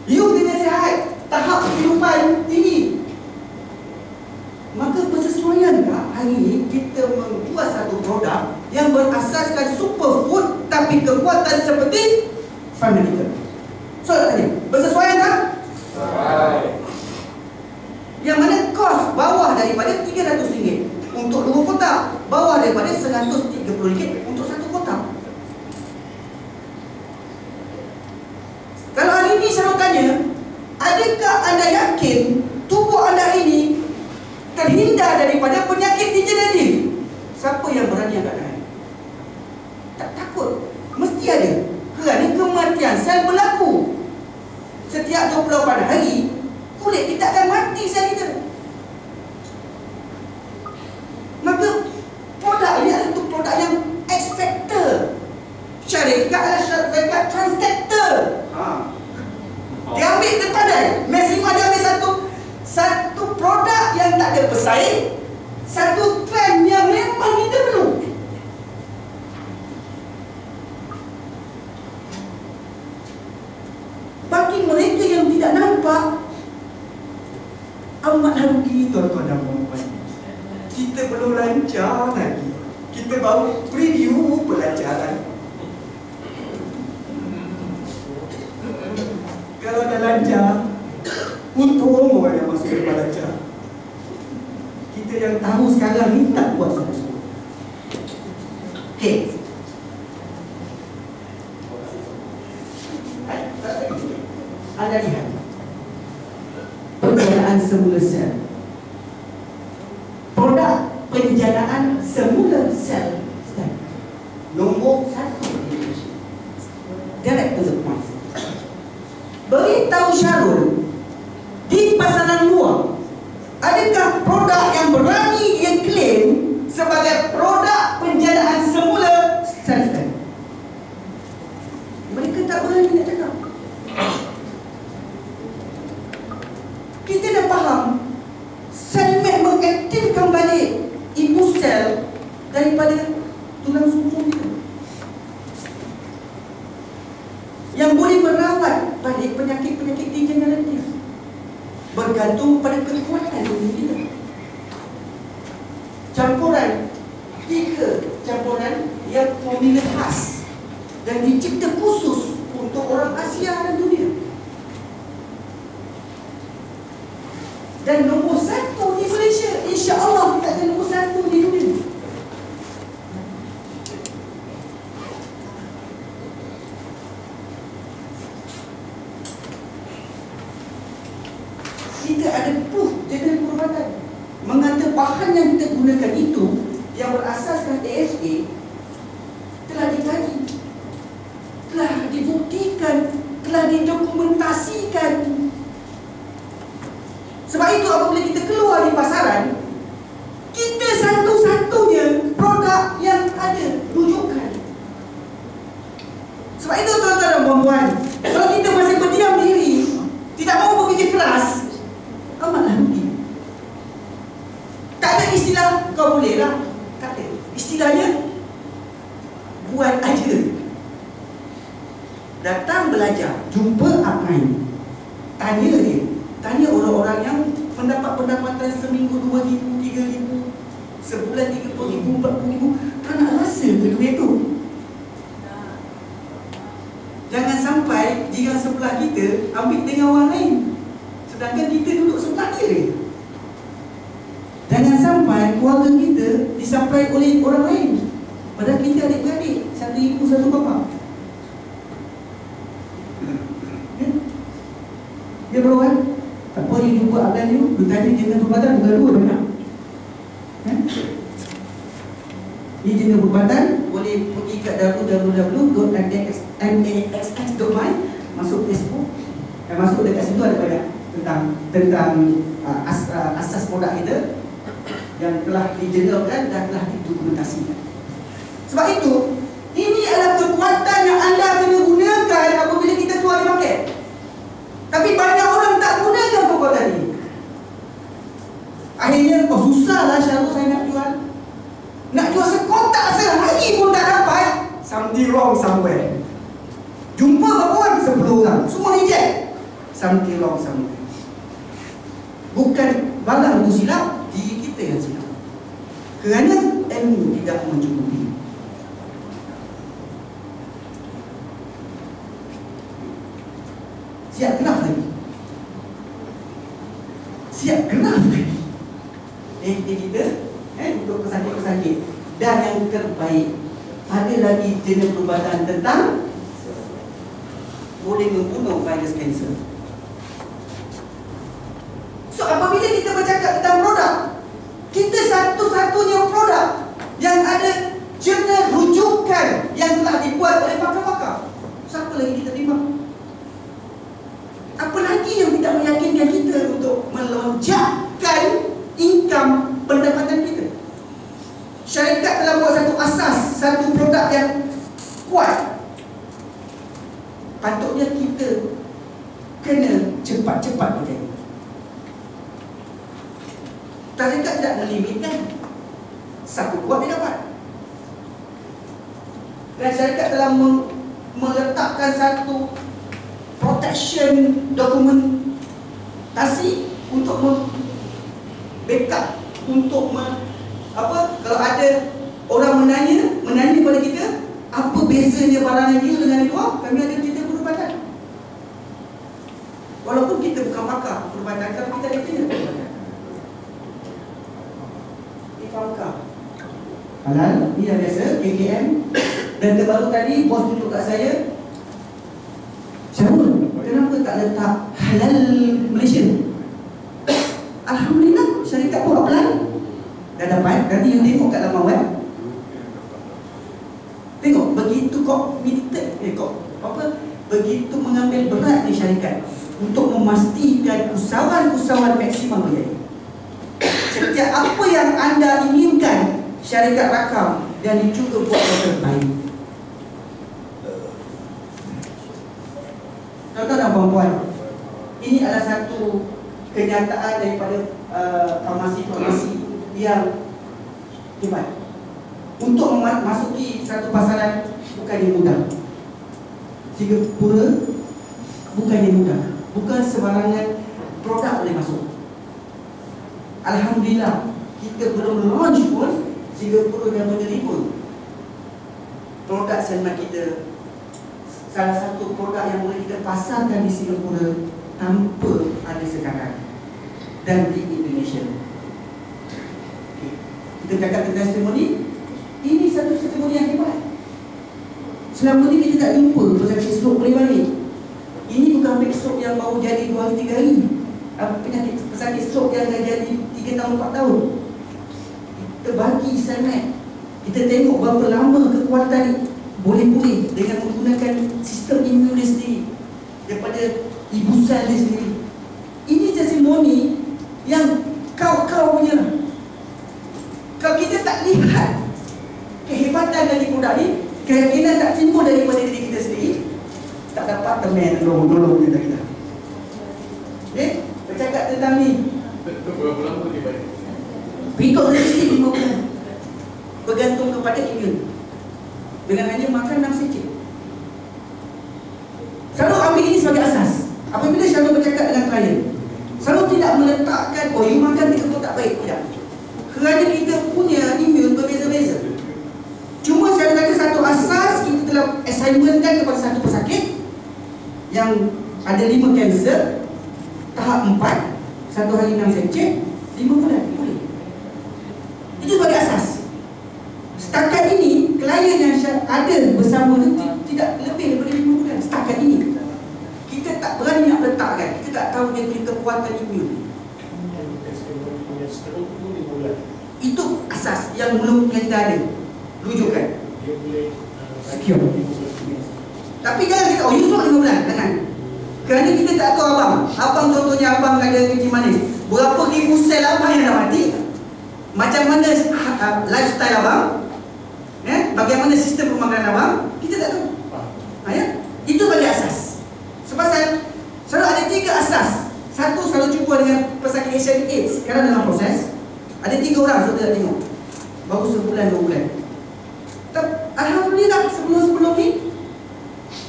You kena sihat. Tahap kehidupan tinggi. Maka bersesuaian tak hari ini kita membuat satu produk yang berasaskan superfood tapi kekuatan seperti Farmedical. So tadi, bersesuaian tak? Yang mana kos bawah daripada RM300 untuk 2 kotak, bawah daripada RM130 untuk 1 kotak. Kalau hari ini saya tanya, adakah anda yakin tubuh anda ini terhindar daripada penyakit degeneratif? Siapa yang berani angkat tangan? Tak takut. Mesti ada. Kerana kematian sel berlaku. Setiap 24 hari, kulit kita akan mati sel kita. Maka produk ini adalah satu produk yang X factor. Syarikat adalah syarikat transdactor. Dia ambil terpandai. Maxima dia ambil satu produk yang tak ada pesaing, satu trend yang memang kita perlu. Bagi mereka yang tidak nampak, amat rugi tuan-tuan dan puan-puan. Kita belum lancar lagi. Kita baru preview pelajaran. Kalau dah lancar, untung orang yang masuk depan lancar. Kita yang tahu sekarang ni tak buat sama-sama. Okey. Anda lihat penjanaan semula sel. Produk penjanaan semula sel nombor 1 di Malaysia. Direct to the point. Beritahu Syarul, di pasaran luar, adakah produk yang berani dia klaim sebagai produk penjanaan semula sel? Mereka tak berani nak cakap. Kita dah faham, Selmed mengaktifkan balik ibu sel daripada tulang sumsum kita, yang boleh merawat balik penyakit-penyakit degeneratif bergantung pada kekuatan tubuh kita. Campuran 3 campuran yang formula khas dan dicipta khusus untuk orang Asia dan dunia. Dan nombor 1 di Malaysia, insya-Allah kita akan nombor 1 di dunia. Kita ada proof jurnal perubatan mengata bahan yang kita gunakan itu yang berasaskan AHA telah dikaji, telah dibuktikan, telah didokumentasikan. Sebab itu apabila kita keluar di pasaran, kita satu-satunya produk yang ada rujukan. Sebab itu tuan-tuan dan puan-puan, kalau kita masih berdiam diri, tidak mahu bekerja keras, amatlah rugi. Tak ada istilah kau boleh lah. Tak ada. Istilahnya buat aja. Datang belajar, jumpa upline, tanya dia, tanya orang-orang yang mendapat pendapatan seminggu 2,000, 3,000, sebulan 30,000, 40,000. Tak nak rasa ke duit tu? Jangan sampai jiran sebelah kita ambil dengan orang lain, sedangkan kita duduk sebelah dia. Jangan sampai keluarga kita disupply oleh orang lain, padahal kita adik-beradik, satu ibu, satu bapa. Ya bro kan? Tak apa you jumpa abang you, you tanya jenama perubatan, bukan dua banyak. Ini jenama perubatan, boleh pergi kat www.maxx.my, masuk Facebook, masuk dekat situ ada banyak tentang asas produk kita yang telah dijelaskan dan telah didokumentasikan. Sebab itu, ini adalah kekuatan yang anda kena gunakan apabila kita keluar di market. Tapi banyak orang tak gunakan kekuatan ini. Akhirnya, susahlah Syarul saya nak jual. Nak jual sekotak sehari pun tak dapat. Something wrong somewhere. Jumpa berapa orang? 10 orang. Semua reject. Something wrong somewhere. Bukan barang itu silap, diri kita yang silap. Kerana ilmu tidak mencukupi. Siap kenaf lagi. Siap kenaf lagi. Kita untuk pesakit-pesakit. Dan yang terbaik, ada lagi jenis perubatan tentang boleh membunuh virus kanser. So apabila kita bercakap tentang produk, kita satu-satunya produk yang ada jurnal rujukan yang telah dibuat oleh pakar-pakar. Siapa lagi kita terima? Apa lagi yang tidak meyakinkan kita untuk melonjakkan income pendapatan kita? Syarikat telah buat satu asas, satu produk yang kuat. Patutnya kita kena cepat-cepat berjaya. Syarikat tidak melimitkan, satu buat dia dapat. Dan syarikat telah meletakkan satu protection dokumentasi untuk backup, untuk kalau ada orang menanya kepada kita apa bezanya barang yang dia dengan yang luar, kami ada cerita perubatan. Walaupun kita bukan pakar perubatan, tapi kita ada cerita perubatan. Ifamka halal, ni dah biasa, KKM. Dan terbaru tadi bos tunjuk kat saya, Syarul, kenapa tak letak halal Malaysia? Alhamdulillah, syarikat pun apply. Dah dapat, nanti you tengok kat laman web. Tengok, begitu begitu mengambil berat ni syarikat untuk memastikan usahawan-usahawan maksimum berjaya. Setiap apa yang anda inginkan, syarikat rakam dan dicuba buat yang terbaik. Tuan-tuan dan puan-puan, ini adalah satu kenyataan daripada farmasi-farmasi yang hebat. Untuk memasuki satu pasaran bukannya mudah. Singapura bukannya mudah. Bukan sembarangan produk boleh masuk. Alhamdulillah, kita belum launch pun Singapura dah menerima produk selamat kita. Salah satu produk yang boleh kita pasarkan di Singapura tanpa ada sekarang dan di Indonesia. Kita cakap tentang testimoni, ini satu testimoni yang hebat. Selama ni kita tak jumpa pesakit stroke boleh balik. Ini bukan pesakit yang baru jadi 2 hari 3 hari. Penyakit pesakit stroke yang dah jadi 3 tahun 4 tahun. Kita bagi sangat. Kita tengok berapa lama kekuatan ni boleh pulih dengan menggunakan sistem imun dia sendiri daripada ibu sel dia sendiri. Ini testimoni yang kau punya. Kalau kita tak lihat kehebatan dari produk ni, keyakinan tak timbul daripada diri kita sendiri, tak dapat teman tolong kita. Okay? Bercakap tentang ni, berapa lama dia baik? berikut resistip 5 bulan, bergantung kepada imun. dengan hanya makan 6 secik. Selalu ambil ini sebagai asas. Apabila Syarul bercakap dengan klien, selalu tidak meletakkan, oh you makan 3 kotak baik, tidak. Kerana kita punya imun berbeza-beza. Cuma saya kata satu asas, kita telah assignmentkan kepada satu pesakit yang ada 5 kanser, tahap 4, 1 hari 6 secik, 5 bulan boleh. Itu sebagai asas. Setakat ini, klien yang ada bersama tidak lebih daripada 5 bulan. Setakat ini kita tak berani nak letakkan. Kita tak tahu dia punya kekuatan imun. Itu asas yang belum kita ada rujukan. Secure. Tapi jangan kita, oh you suruh 5 bulan. Jangan. Kerana kita tak tahu abang. Abang contohnya abang ada kencing manis. Berapa ribu sel abang yang dah mati. Macam mana lifestyle abang, bagaimana sistem pemakanan abang, kita tak tahu. Ya? Itu bagi asas. Sebab selalu ada 3 asas. Satu selalu jumpa dengan pesakit HIV AIDS. Sekarang dalam proses ada 3 orang saudara tengok. Baru sebulan 2 bulan. Alhamdulillah sebelum ni,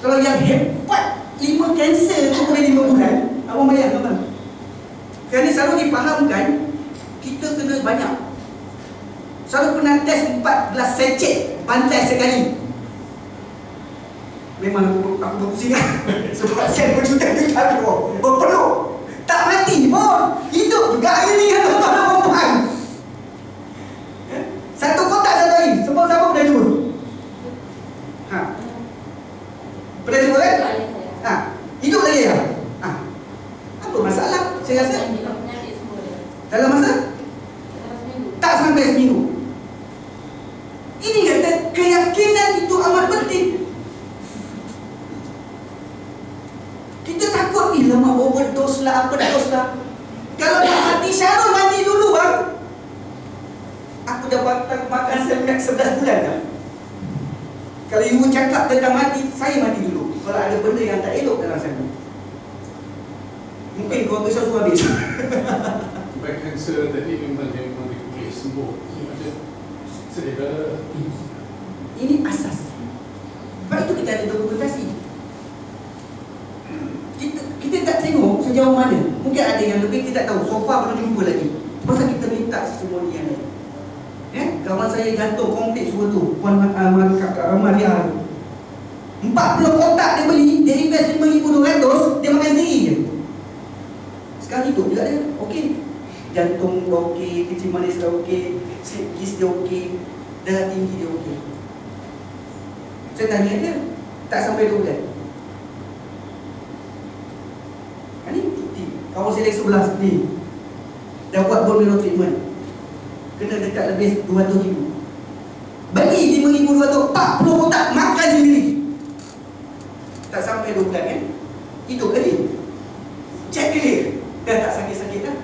kalau yang hebat 5 kanser tu boleh 5 bulan, abang bayang abang. Kerana selalu dipahamkan kita kena banyak. Selalu pernah test 14 secik pantai sekali. Memang aku berpusing sebab sel berjuta-juta keluar, berpeluh. Tak mati pun, hidup juga hari ni kan tuan-tuan dan puan-puan. 1 kotak 1 hari. Semua siapa pernah jumpa? Pernah jumpa kan? Hidup lagi ya? Apa masalah? Saya rasa dalam masa tak sampai seminggu. Ini kata keyakinan itu amat penting. Kita takut ni lama overdose lah, apa dos lah. Kalau nak mati, Syarul mati dulu bang. Aku dah makan sebanyak 11 bulan dah. Kalau ibu cakap tentang mati, saya mati dulu. Kalau ada benda yang tak elok dalam sana, mungkin kau besar semua habis. Baik kanser tadi memang dia boleh sembuh. Sedekah. Ini asas. Sebab itu kita ada dokumentasi. Kita tak tengok sejauh mana. Mungkin ada yang lebih kita tak tahu. So far belum jumpa lagi. Pasal kita minta semua ni yang lain. Kawan saya gantung komplit semua tu, Puan Maria. 40 kotak dia beli, dia invest RM5,200, dia makan sendiri je. Sekarang hidup juga dia, okey. Jantung dah okey, kencing manis dah okey, slip disc dia okey, darah tinggi dia okey. Saya tanya dia, tak sampai 2 bulan. Ini bukti. Kawan saya sebelah ni dah buat bone marrow treatment, kena dekat lebih 200,000. Beli 5,200, 40 kotak, makan sendiri. Tak sampai 2 bulan kan? Hidup lagi. Check clear. Dah tak sakit-sakit dah.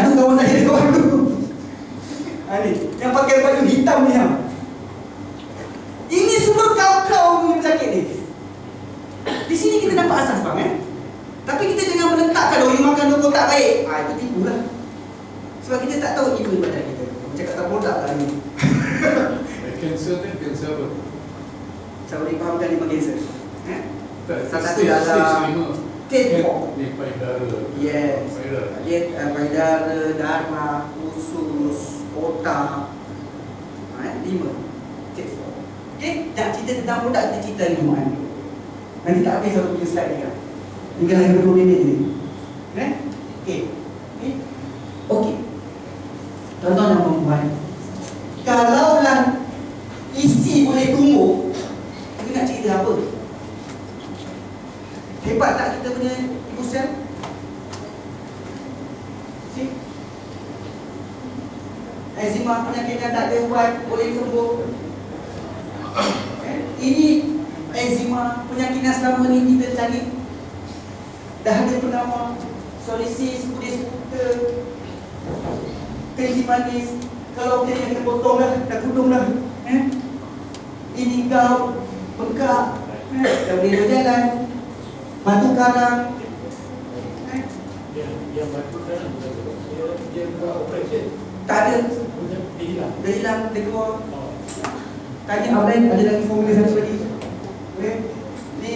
Itu kawan saya kawan dulu. Ni yang pakai baju hitam ni. Ini semua kau-kau punya pesakit ni. Di sini kita dapat asas bang. Tapi kita jangan meletakkan, oh you makan 2 kotak baik. Itu tipu lah. Sebab kita tak tahu imun badan kita. Cakap tak produk lah ni. Kanser ni, kanser apa? Saya boleh fahamkan 5 kanser. Salah satu Stage dalam 5. Stage 4. Ni payudara. Yes. Payudara. Payudara, darah, usus, otak. 5. Stage 4. Okey, nak cerita tentang produk, kita cerita hari Jumaat. Nanti tak habis aku punya slide ni kan. Tinggal lagi 20 minit ni. Okey. Okey. Tuan-tuan dan puan-puan, kalaulah isi boleh tumbuh, kita nak cerita apa? Hebat tak kita punya ibu sel? Eczema, penyakit yang tak ada ubat, boleh sembuh. Ini eczema, penyakit yang selama ni kita cari dah ada penama, psoriasis, kulit buta, kencing manis. Kalau kita kena potong dah, dah kudung dah. Ini kau bengkak, dah boleh berjalan. Batu karang. Yang batu karang dia buat operasi. Tak ada. Dia hilang. Dia hilang, dia keluar. tanya outline, ada lagi formula satu lagi. Okey. Ni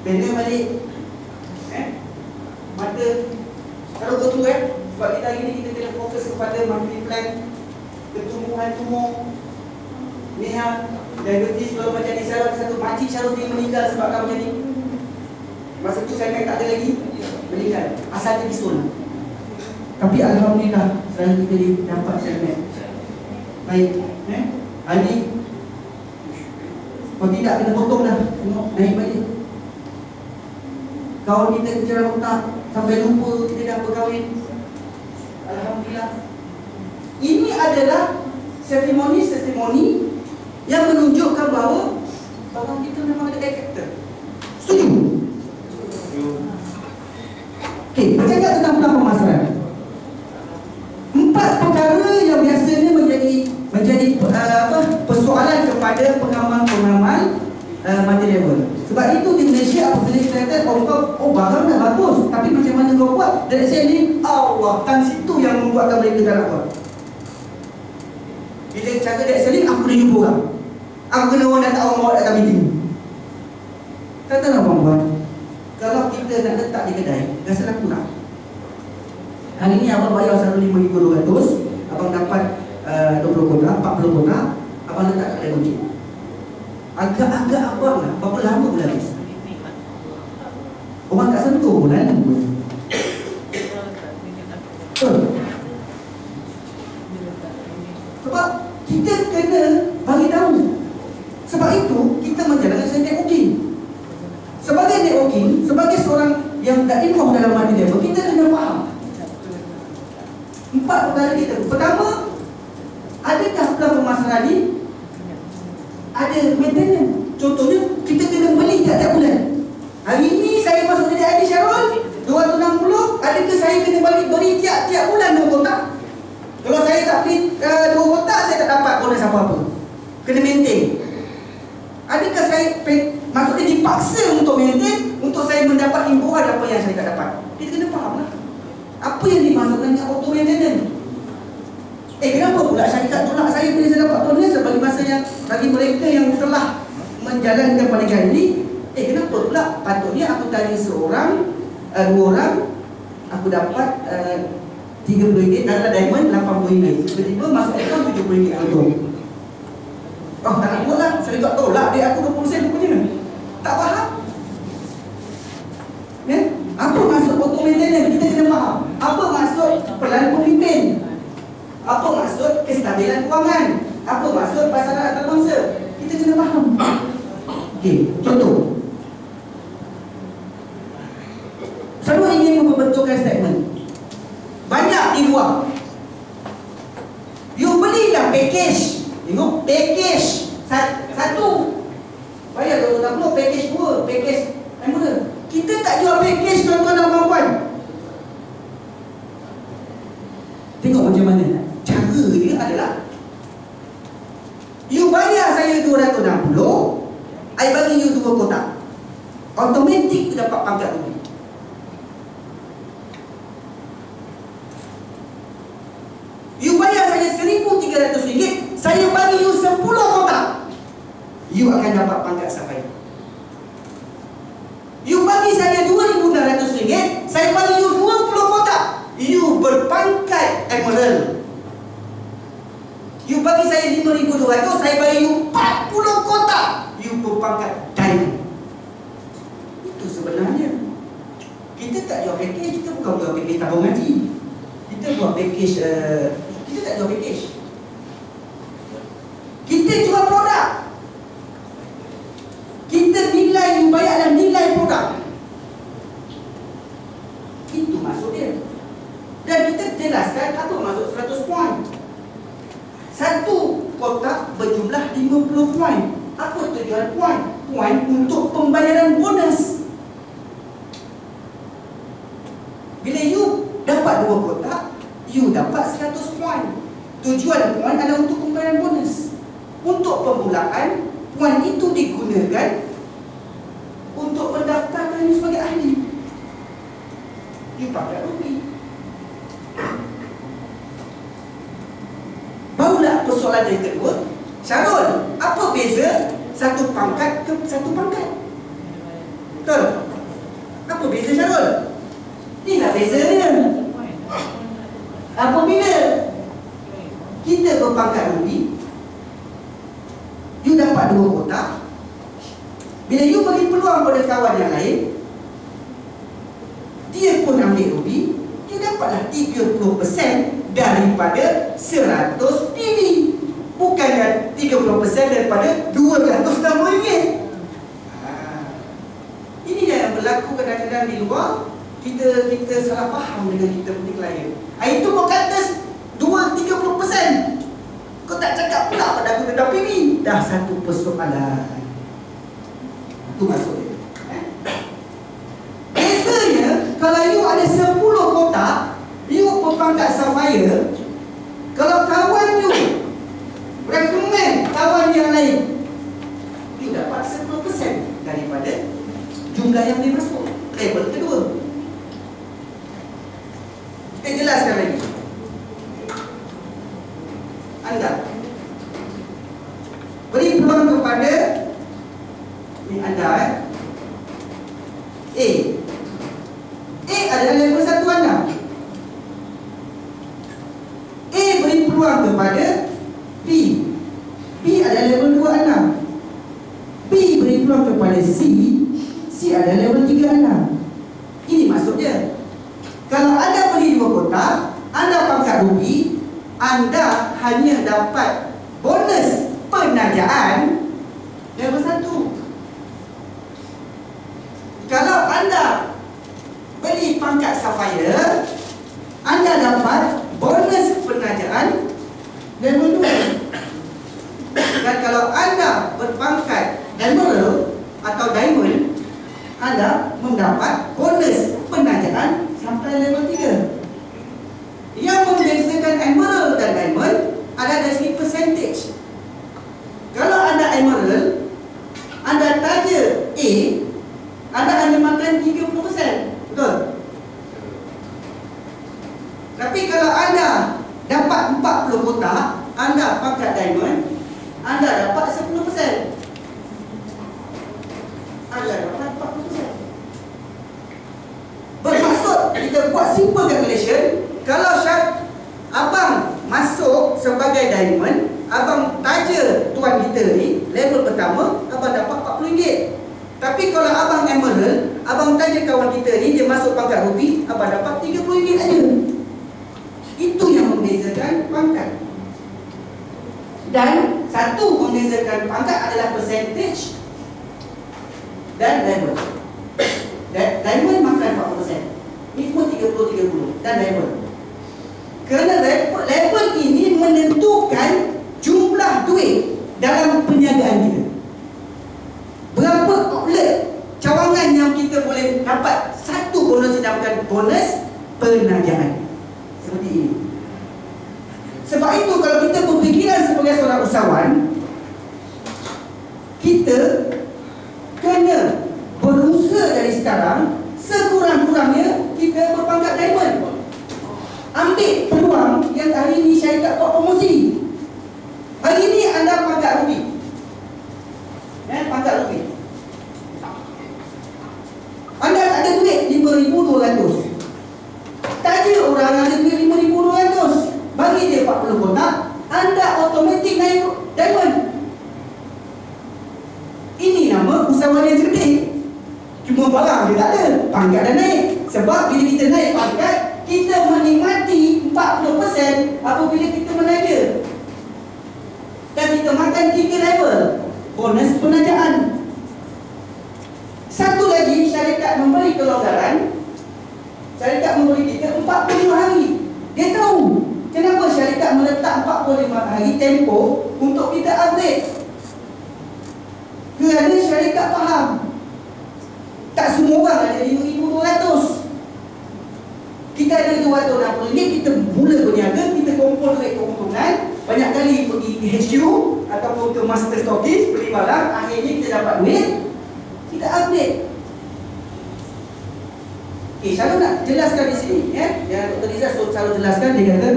banner balik. Mata kalau go through sebab kita hari ni kita kena fokus kepada monthly plan, pertumbuhan tumor, niat, diabetes. Kalau macam ni Syarul satu makcik Syarul dia meninggal sebab macam ni. Masa tu saya tak ada lagi meninggal, asal dia bisul. Tapi alhamdulillah selalu kita dapat segmen. Baik, hari ni kalau tidak kena potong dah, tengok naik balik. Kawan kita kerja otak sampai lupa kita dah berkahwin. Alhamdulillah. Ini adalah testimoni yang menunjukkan bahawa kawan kita memang ada karakter. Setuju? Okey, bercakap tentang pulang pemasaran. 4 perkara yang biasanya menjadi persoalan kepada pengamal-pengamal multi level. Sebab itu di Malaysia apabila kita kata barang dah bagus, tapi macam mana kau buat? Dari sini Allah kan situ yang membuatkan mereka tak nak buat. Bila cara dari sini aku kena jumpa orang. Aku kena orang datang, orang bawa datang meeting. Katalah puan-puan, kalau kita nak letak di kedai, rasa lah kurang. Hari ni abang bayar 15,200, abang dapat 20 kotak, 40 kotak, abang letak kedai kunci. Agak-agak abang lah, berapa lama boleh habis? Orang tak sentuh pun lah. Sebab kita kena bagi tahu. Sebab itu kita menjalankan networking. Sebagai networking, sebagai seorang yang dah involved dalam money level, kita kena faham 4 perkara kita. Pertama, adakah plan pemasaran ni ada maintenance? Contohnya, kita kena beli tiap-tiap bulan. Hari ni saya masuk jadi ID Syarul 260, adakah saya kena beli tiap-tiap bulan 2 kotak? Kalau saya tak beli 2 kotak, saya tak dapat bonus apa-apa. Kena maintain. Adakah saya maksudnya dipaksa untuk maintain, untuk saya mendapat imbuhan apa yang saya tak dapat? Kita kena faham lah apa yang dimaksudkan dengan auto maintenance. Kenapa pula syarikat tolak saya bila saya dapat bonus sebagai masa yang bagi mereka yang telah menjalankan pernikahan ini? Kenapa pula patutnya aku tanya seorang, 2 orang, aku dapat RM30, adalah diamond RM80, tiba-tiba masuk account RM70 untung. Tak nak buat lah, syarikat tolak dia aku 20% rupanya. Tak faham? Apa maksud auto maintenance? Kita kena faham. Apa maksud pelan pemimpin? Apa maksud kestabilan kewangan? Apa maksud pasaran antarabangsa? Kita kena faham. Okey, contoh. Saya ingin memperbetulkan statement. Banyak di luar. You belilah package. Tengok, package satu. Bayar 260, package 2, package yang mana? Kita tak jual package tuan-tuan dan puan-puan. Tengok macam mana. Cara dia adalah you bayar saya 260, I bagi you 2 kotak, automatik dapat pangkat rugi. You bayar saya RM1,300, saya bagi you 10 kotak, you akan dapat pangkat sapphire. You bagi saya RM2,600, saya bagi you 20 kotak, you berpangkat emerald. You bagi saya RM5,200, saya bagi you 40 kotak, you berpangkat diamond. Itu sebenarnya. Kita tak jual package, kita bukan jual package tabung haji. Kita buat package, kita tak jual package. Kita jual produk. Kita nilai, you bayar dalam nilai produk. Itu maksud dia. Dan kita jelaskan apa maksud 100 poin. Satu kotak berjumlah 50 poin. Apa tujuan poin? Poin untuk pembayaran bonus. Bila you dapat 2 kotak, you dapat 100 poin. Tujuan poin adalah untuk pembayaran bonus. Untuk permulaan, poin itu digunakan untuk mendaftarkan you sebagai ahli. You pakai rugi. Barulah persoalan yang kedua, Syarul, satu pangkat ke satu pangkat. Betul? Apa beza Syarul? Inilah bezanya. Apabila kita berpangkat rubi, you dapat 2 kotak. Bila you bagi peluang pada kawan yang lain, dia pun ambil rubi, dia dapatlah 30% daripada 100 PV. Bukannya 30% daripada RM260. Ini yang berlaku kadang-kadang di luar. Kita salah faham dengan kita punya klien. Itu kau kata 2-30%. Kau tak cakap pula pada aku tentang PV. Dah satu persoalan. Itu maksudnya. Biasanya kalau you ada 10 kotak, you berpangkat Sapphire. Kalau kawan you recommend kawan yang lain, you dapat 10% daripada jumlah yang dia masuk level kedua. Kita jelaskan lagi. Anda beri peluang kepada ni anda A. A adalah level 1 anda. A beri peluang kepada B. B adalah level 2 anda. B beri peluang kepada C. C adalah level 3 anda. Ini maksudnya, kalau anda beli 2 kotak, anda pangkat rubi, anda hanya dapat bonus penajaan level 1. Kalau anda beli pangkat Sapphire, anda dapat bonus penajaan level 2. Dan kalau anda berpangkat Emerald atau Diamond, anda mendapat bonus penajaan sampai level 3. Yang membezakan Emerald dan Diamond adalah dari segi percentage. Kalau anda Emerald, anda taja A, anda hanya makan 30%. Betul? Tapi kalau anda dapat 40 kotak, anda pangkat Diamond, anda dapat 10%. Anda dapat 40%. Bermaksud, kita buat simple calculation. Kalau abang masuk sebagai Diamond, abang taja tuan kita ni level pertama, abang dapat RM40. Tapi kalau abang Emerald, abang taja kawan kita ni, dia masuk pangkat Ruby, abang dapat RM30 aja. Itu yang membezakan pangkat. Dan satu membezakan pangkat adalah percentage dan level. Diamond makan 40%. Ini semua 30-30 dan level. Kerana level ini menentukan jumlah duit dalam perniagaan kita. Berapa outlet cawangan yang kita boleh dapat. Satu bonus dinamakan bonus penajaan. Seperti ini. Sebab itu kalau kita berfikiran sebagai seorang usahawan, kita kena berusaha dari sekarang, sekurang-kurangnya kita berpangkat Diamond. Ambil peluang yang hari ini syarikat buat promosi. Hari ini anda pangkat Ruby, pangkat Ruby, anda tak ada duit 5,200. Taja orang ada duit 5,200, bagi dia 40 kotak, anda automatik naik Diamond. Ini nama usahawan yang cerdik. Cuma barang dia tak ada, pangkat dah naik. Sebab bila kita naik pangkat, kita menikmati 40% apabila kita menaja. Dan kita makan 3 level bonus penajaan. Satu lagi, syarikat memberi kelonggaran. Syarikat memberi kita 45 hari. Dia tahu kenapa syarikat meletak 45 hari tempoh untuk kita update. Kerana syarikat faham tak semua orang ada 5,200. Kita ada RM260, kita mula berniaga, kita kumpul duit keuntungan, banyak kali pergi ke HQ ataupun ke master stockist, beli barang, akhirnya kita dapat duit, kita update. Okay, Syarul nak jelaskan di sini, yang Dr. Izzat selalu jelaskan. Dia kata,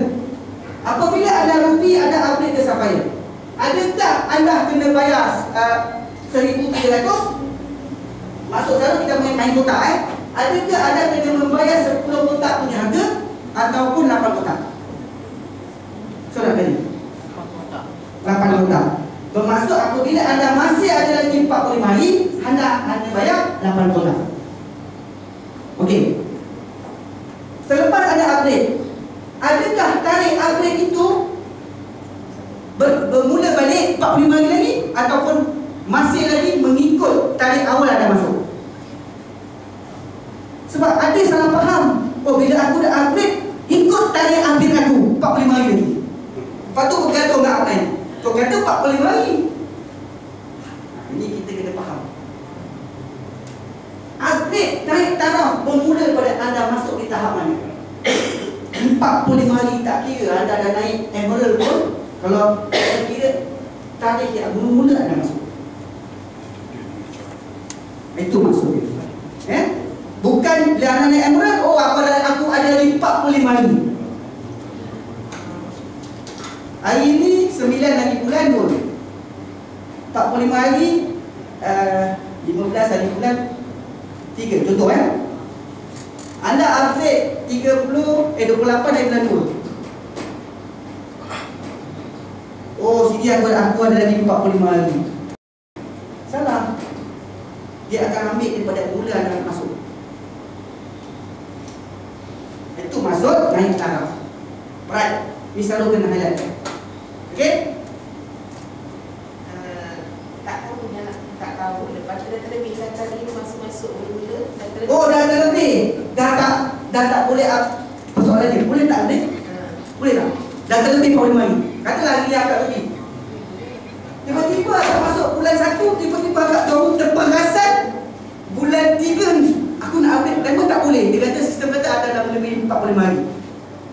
apabila ada Ruby, ada update ke Sapphire, adakah anda kena bayar 1,300. Masuk sana kita main kotak Adakah anda kena membayar 10 kotak punya harga ataupun 8 kotak? Soalan tadi 8 kotak. Bermaksud apabila anda masih ada lagi 45 hari, anda hanya bayar 8 kotak. Okey. Selepas anda upgrade, adakah tarikh upgrade itu bermula balik 45 hari lagi ataupun masih lagi mengikut tarikh awal anda masuk? Sebab ada salah faham. Oh, bila aku dah upgrade, ikut tarikh upgrade aku 45 hari lagi. Lepas tu bergaduh dengan upgrade. Kau kata 45 hari. Ini kita kena faham. Upgrade tarikh taraf bermula pada anda masuk di tahap mana. 45 hari tak kira anda dah naik emerald pun. Kalau kira tarikh yang bermula anda masuk. Itu maksudnya. Bukan bila anda naik emerald, oh aku ada lagi 45 hari. Hari ini 9 lagi bulan pun 45 hari 15 hari bulan 3. Contoh anda upgrade 28 hari bulan 2. Oh sini aku ada lagi 45 hari. Salah. Dia akan ambil daripada mula anda masuk. Itu maksud naik taraf. Right. Ini selalu kena highlight. Okey? Tak tahu. Lepas tu dah terlebih kata ni masuk mula-mula dah terlebih. Oh, dah terlebih. Dah tak boleh persoalan ni. Boleh tak ni? Boleh tak? Dah terlebih 45 hari. Katalah hari agak lebih. Tiba-tiba agak masuk bulan 1, tiba-tiba agak tahu terperasan bulan 3 ni. Aku nak upgrade, dan pun tak boleh. Dia kata sistem kata ada dah lebih 45 hari.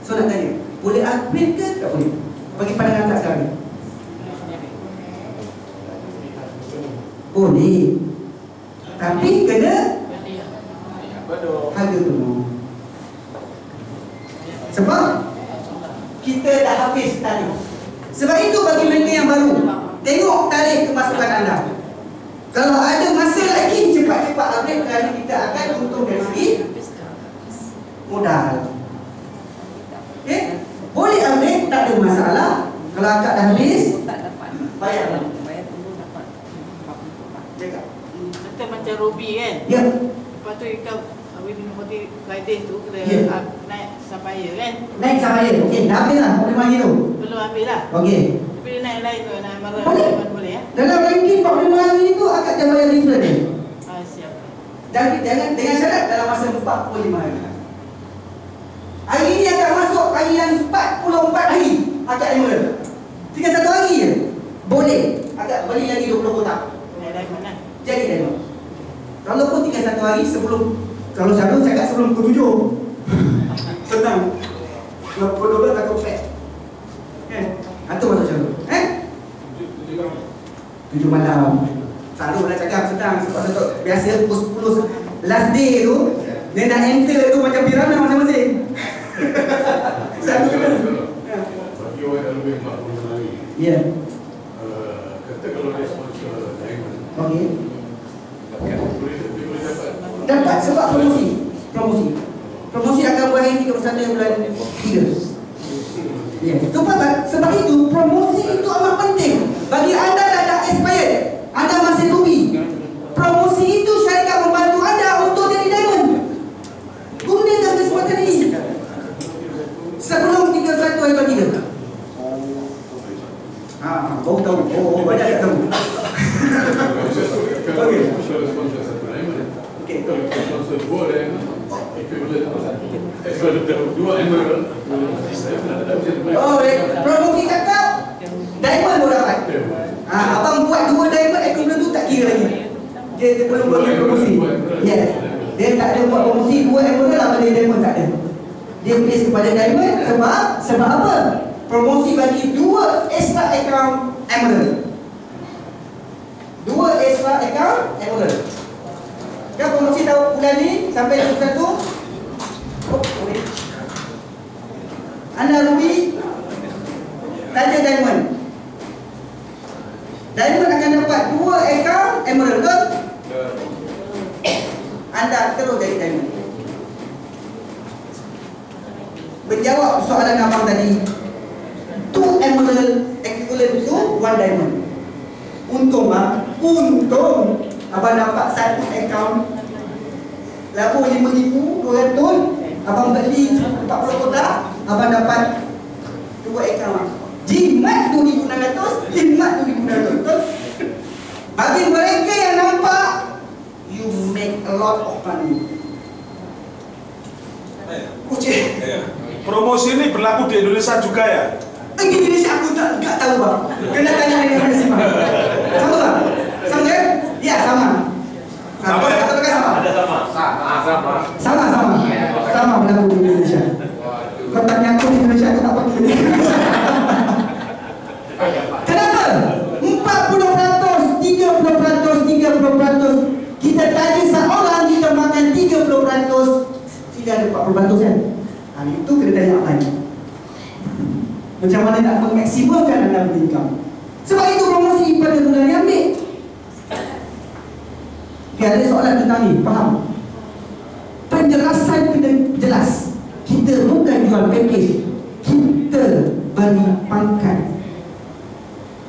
So nak tanya, boleh upgrade ke tak boleh? Bagi pandangan tak sekarang ni. Boleh. Tapi kena harga penuh. Sebab kita dah habis tarikh. Sebab itu bagi mereka yang baru, tengok tarikh kemasukan anda. Kalau ada masa lagi, cepat-cepat upgrade kerana kita akan untung dari segi modal. Okay? Boleh upgrade, tak ada masalah. Kalau akak dah habis, bayar. Cakap. Betul macam Robi kan? Ya. Lepas tu ikan minumati guidance tu kena naik Sapphire kan? Naik Sapphire. Okey, dah habis lah 45 hari tu. Belum habis lah. Okey. Tapi dia naik lain tu, naik marah boleh ya? Dalam ranking 45 hari tu akak jangan bayar different ni. Siap. Jangan dengan syarat dalam masa 45 hari. Hari ni akak masuk hari yang 44 hari akak emerald. Tinggal 1 hari je. Boleh. Akak beli lagi 20 kotak. Naik diamond lah. Jadi diamond. Kalau pun tinggal 1 hari sebelum, kalau Syarul cakap sebelum pukul 7. Senang. Kalau pukul 12 takut pack. Kan? Itu masuk Syarul. 7 malam. Selalu dah cakap senang. Sebab biasa pukul 10 last day tu, dia nak enter tu macam piranha masing-masing. Selalu kan? Bagi orang yang lebih 40 hari, Ya. kata kalau dia sponsor diamond, Okey. boleh dapat. Dapat sebab promosi akan berakhir 31 bulan 3. Ya. Sebab itu promosi itu amat penting. Bagi anda dah expired, anda masih rugi. Promosi itu syarikat membantu anda untuk jadi diamond. Gunakan kesempatan ini sebelum 31 hari bulan 3. Baru tahu. Oh, banyak tak tahu. Kalau sponsor satu diamond, Okey. kalau sponsor 2 diamond, equivalent 2 emerald. Oh, promosi cakap diamond baru dapat. Abang buat 2 diamond, equivalent tu tak kira lagi. Dia belum bagi promosi. Yes. Dia tak ada buat promosi 2 emerald lah pada diamond, tak ada. Dia base kepada diamond sebab apa? Promosi bagi 2 extra account emerald. 2 extra account emerald. Kan promosi tahun bulan ni sampai 21. Oh, boleh. Anda rugi, tanya diamond. Diamond akan dapat 2 akaun emerald, betul? Anda terus jadi diamond. Menjawab soalan abang tadi, 2 emerald equivalent to 1 diamond. Untung untung abang dapat 1 akaun labu 5,200. Abang beli 40 kotak, abang dapat 2 akaun. Jimat 2,600, jimat 2,600, betul? Bagi mereka yang nampak, you make a lot of money. Promosi ini berlaku di Indonesia juga ya? Di Indonesia aku tak tahu bang. Kena tanya dengan Resiman. Sama bang? Sama kan? Ya sama. Sama ya? Apakah sama? Ada sama. Sama berlaku di Indonesia. Kau tanya aku di Indonesia aku tak pakai. Kenapa? 40%, 30%. Kita tanya seorang kita makan 30%, tidak ada 40% kan? Itu kena tanya apa ni? Macam mana nak memaksimalkan anda berincome? Sebab itu promosi pada bulan ni ambil. Okay, ada soalan tentang ni, faham? Penjelasan kena jelas. Kita bukan jual package, kita beri pangkat.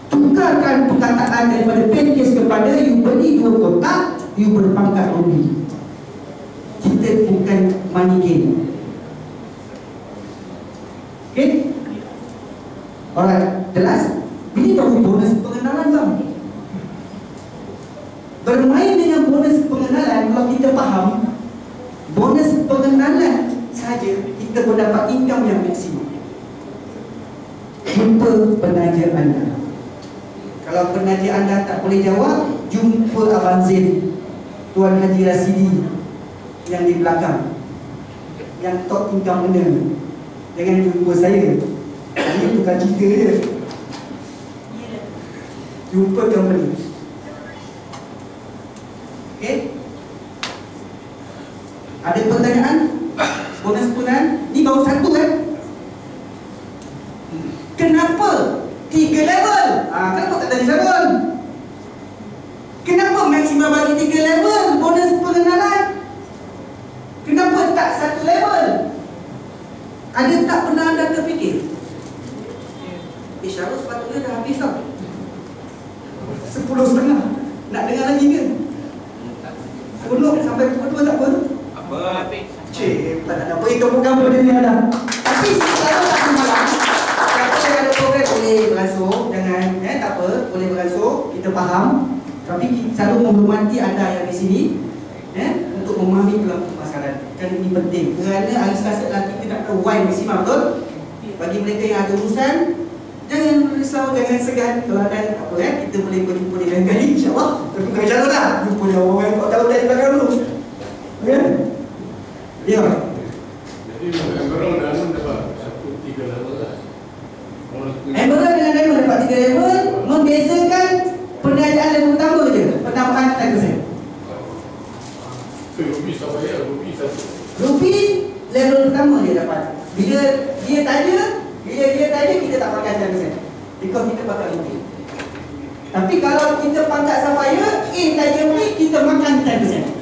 Tukarkan perkataan daripada package kepada you beli 2 kotak, you berpangkat rugi. Kita bukan money game. Okay? Alright, jelas? Ini tahu bonus pengenalan bang. Bermain dengan bonus pengenalan, kalau kita faham, bonus pengenalan saja kita mendapat income yang maksimum. Jumpa penaja anda. Kalau penaja anda tak boleh jawab, jumpa Abang Zain, Tuan Haji Rasidi yang di belakang, yang top income earner. Jangan jumpa saya. Ini bukan cerita dia. Jumpa company. Okay? Ada pertanyaan? Bonus punan? Ni baru 1 kan? Kenapa 3 level? Kenapa tak tadi Syarul? Kenapa maksimal bagi 3 level bonus pengenalan? Kenapa tak 1 level? Ada tak pernah anda terfikir? Syarul sepatutnya dah habis tau. 10.30. Nak dengar lagi ke? Sebelum sampai pukul 2 tak apa? Apa? Cik, tak nak apa. Itu bukan benda ni ada. Tapi kalau tak malam, kalau saya ada program boleh berasuh. Jangan, tak apa, boleh berasuh. Kita faham. Tapi selalu menghormati anda yang di sini, untuk memahami permasalahan. Kan ini penting. Kerana hari Selasa nanti kita nak tahu why maksimum, betul? Bagi mereka yang ada urusan, jangan risau, jangan segan. Kalau ada apa kita boleh berjumpa di lain kali, insyaAllah. Tapi bukan jalan lah. Jumpa dia orang yang tak tahu dari belakang dulu. Okay? Ya. Jadi Emerald Diamond dapat 3 level lah. Emerald dengan Diamond dapat 3 level. Membezakan pendanaan level pertama je. Penambahan 10%. Rupi siapa ya? Rupi satu. Rupi level pertama dia dapat. Bila dia tanya kita tak pakai 10%. Because kita pakai Rupi. Tapi kalau kita pangkat Sapphire, tanya Rupi, kita makan 10%.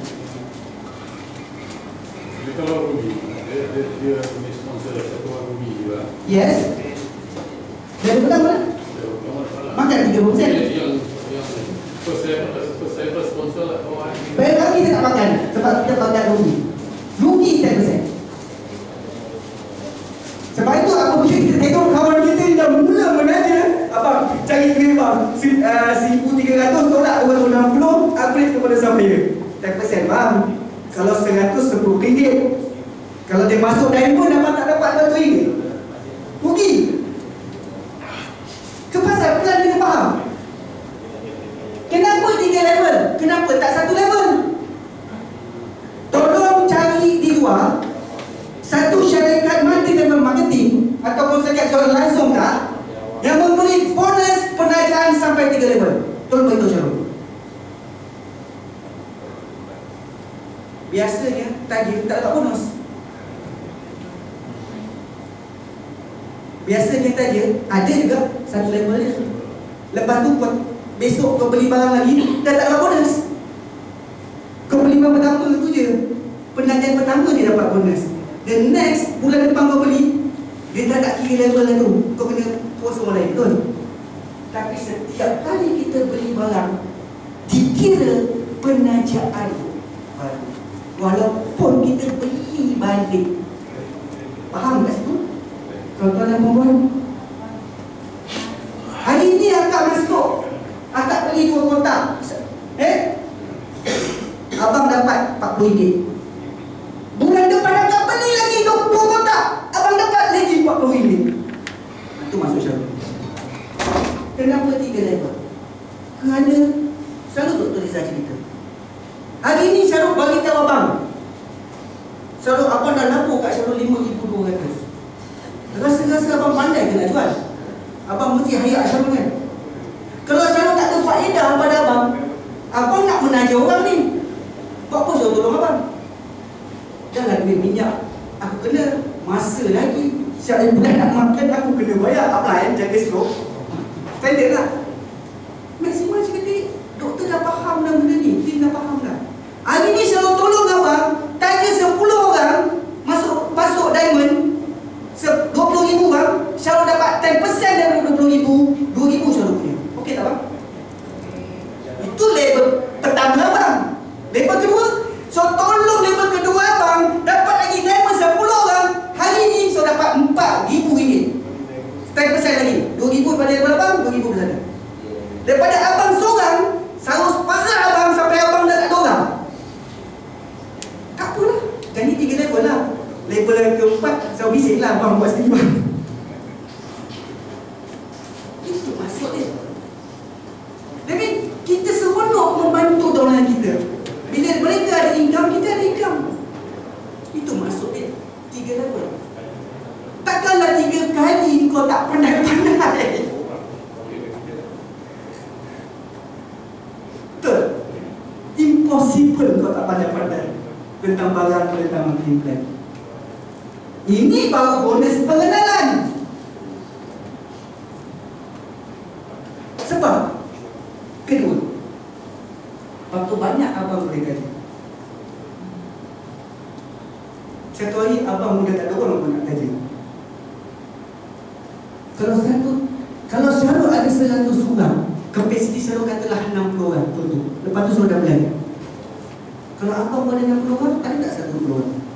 Jadi kalau Ruby, dia punya sponsor satu orang Ruby juga. Yes. Level pertama lah. Makan 30%. Yang first level sponsor lah orang ini. Baik kalau kita tak makan sebab kita pakai Ruby. Ruby 10%. Sebab itu apa bila kita tengok kawan kita ni dah mula menaja, abang cari duit bang, 1,300 tolak 260, upgrade kepada Sapphire 10% bang. Kalau 100 RM10. Kalau dia masuk diamond dapat tak dapat RM200. Rugi. Kepasal pelan kita faham. Kenapa 3 level? Kenapa tak 1 level? Tolong cari di luar satu syarikat multi-level marketing ataupun syarikat jualan langsung tak yang memberi bonus penajaan sampai 3 level. Tolong beritahu Syarul. Biasanya tajir tak dapat bonus. Biasanya tajir ada juga 1 level dia. Lepas tu besok kau beli barang lagi, dah tak dapat bonus. Kau beli barang pertama tu je, penagihan pertama dia dapat bonus. The next, bulan depan kau beli, dia dah tak kira level lah tu. Kau kena post orang lain, betul? Tapi setiap kali kita beli barang, dikira penajaan baru, walaupun kita beli balik. Faham kat situ? Tuan-tuan dan puan-puan, hari ni akak masuk, akak beli 2 kotak, abang dapat RM40. Bulan depan akak beli lagi 2 kotak, abang dapat lagi RM40. Itu masuk syarul. Kenapa 3 level? Kerana selalu Dr. Rizal cerita, hari ni Syarul bagi tahu abang, Syarul abang dah nabur kat Syarul RM5,200. Rasa-rasa abang pandai ke nak jual? Abang mesti hayak Syarul kan? Kalau Syarul tak ada faedah pada abang, abang nak menaja orang ni, buat apa Syarul tolong abang? Jangan duit minyak, aku kena masa lagi. Setiap bulan nak makan, aku kena bayar apply, jaga stroke. Standard lah. Maksimum sekali doktor dah faham dah benda ni, tim dah faham dah. Hari ni Syarul tolong abang, tanya 10 orang masuk diamond, 20,000 bang, Syarul dapat 10% dari 20,000, 2,000 Syarul punya. Okey tak bang? Itu level pertama bang. Level kedua, so tolong level kedua bang, dapat lagi diamond 10 orang. Hari ni so dapat RM4,000. 10% lagi, 2,000 daripada level abang, 2,000 ke sana. Daripada abang seorang, Syarul separat abang sampai abang dah tak ada orang. Tak apalah, jadi 3 level lah. Level yang keempat, saya bisik lah abang buat sendiri bang. Itu maksud dia. Jadi kita seronok membantu orang kita. Bila mereka ada income, kita ada income. Itu maksud dia. 3 level. Takkanlah 3 kali kau tak pandai-pandai. Betul? Impossible kau tak pandai-pandai tentang barang, tentang marketing plan. Ini baru bonus pengenalan. Sebab kedua, waktu banyak abang boleh gaji. Satu hari abang muda tak ada orang pun nak gaji. Kalau Syarul ada 100 orang, kapasiti Syarul katalah 60 orang, contoh. Lepas tu Syarul dah belanja. Kalau abang ada 60 orang, ada tak 120 orang?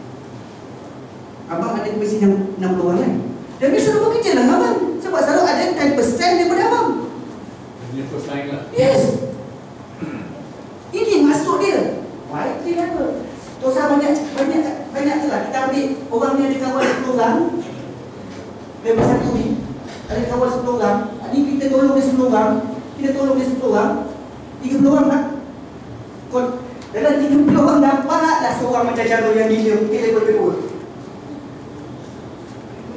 Abang ada kapasiti 60 orang kan? Dan dia Syarul bekerja lah abang. Sebab Syarul ada 10% daripada abang. Ini first line lah. Yes. Ini masuk dia. Baik dia apa? Tak usah banyak je lah. Kita ambil orang ni ada kawan 10 orang. Level 1 ni ada kawan 10 orang. Ni kita tolong dia 10 orang. Kita tolong dia 10 orang. 30 orang tak? Dalam 30 orang dapatlah seorang macam Syarul yang dia mungkin level kedua.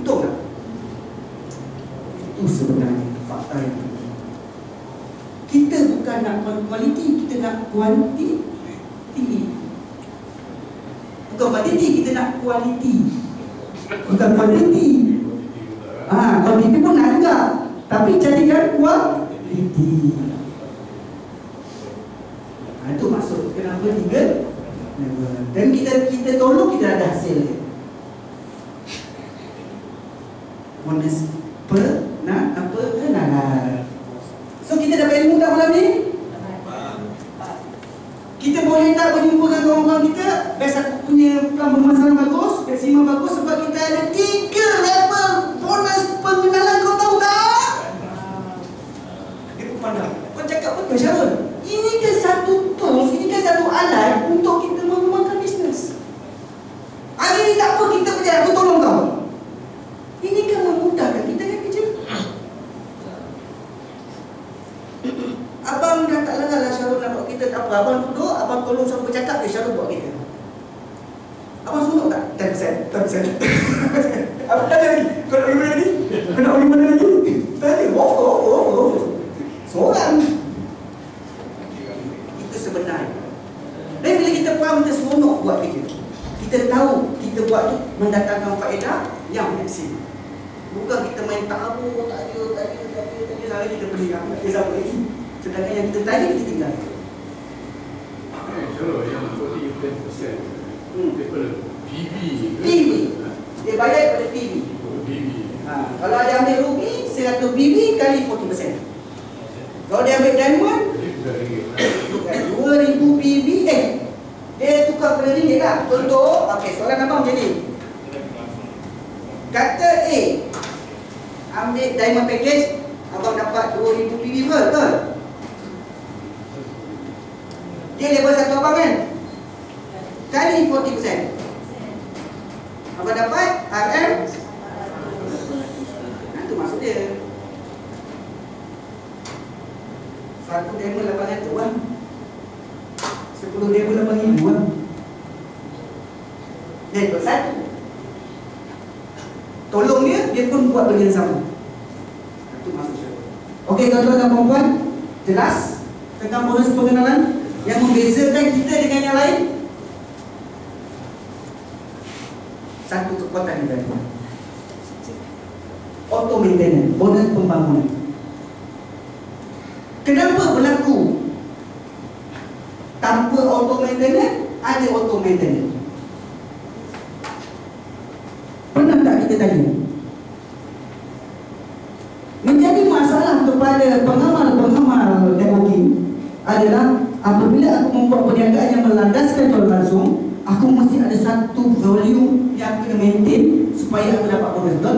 Untung tak? Itu sebenarnya fakta yang kita bukan nak kualiti, kita nak kuantiti. Bukan kuantiti, kita nak kualiti. Bukan kuantiti. Kuantiti pun nak juga, tapi jadikan kualiti. Itu maksud kenapa 3. Dan kita tolong, kita ada hasil dia. Bonus kenalan. So kita dapat ilmu tak malam ni? Kita boleh tak berjumpa dengan kawan-kawan kita? Best aku punya plan pemasaran bagus, maksimal bagus, sebab kita ada 3 level bonus pengenalan. Kau tahu tak? Dia pun pandang. Kau cakap betul Syarul. Ini kan satu tools, ini kan satu alat untuk kita mengembangkan bisnes. Hari ni tak apa kita berjaya, aku tolong kau. Ini kan memudahkan kita kan kerja. Abang dah tak lengah lah Syarul nak buat kita tak apa. Abang duduk, abang tolong Syarul bercakap, Syarul buat kita. Abang seronok tak? 10%. Abang tanya lagi, kau nak beli lagi? Kau nak beli mana lagi? Tanya, offer. Seorang. Itu sebenarnya. Dan bila kita faham, kita seronok buat kerja. Kita tahu kita buat tu mendatangkan faedah yang maksimum. Bukan kita main tabur, tak ada, hari kita beli yang tak ada siapa lagi. Sedangkan yang kita tanya kita tinggal. Kalau yang 40% daripada PV ke? PV. Dia bayar pada PV. PV. Kalau dia ambil ruby 100 PV kali 40%. Kalau dia ambil diamond bukan 2000 PV. Dia tukar pada ringgit lah. Contoh, soalan abang macam ni. Kata A ambil diamond package, abang dapat 2000 PV betul? Dia level 1 abang kan? Kali 40%. Abang dapat RM. Itu maksud dia. Satu diamond 800 lah. 10 diamond 8000 lah. Level 1. Tolong dia pun buat benda yang sama. Itu maksud saya. Okey, tuan-tuan dan puan-puan, jelas tentang bonus pengenalan yang membezakan kita dengan yang lain. Satu kekuatan yang tadi, auto maintenance, bonus pembangunan. Kenapa berlaku tanpa auto maintenance, ada auto maintenance? Pernah tak kita tanya? Menjadi masalah kepada pengamal-pengamal networking adalah apabila aku membuat perniagaan yang melandaskan jual langsung, aku mesti ada satu volume yang kena maintain supaya aku dapat bonus, betul?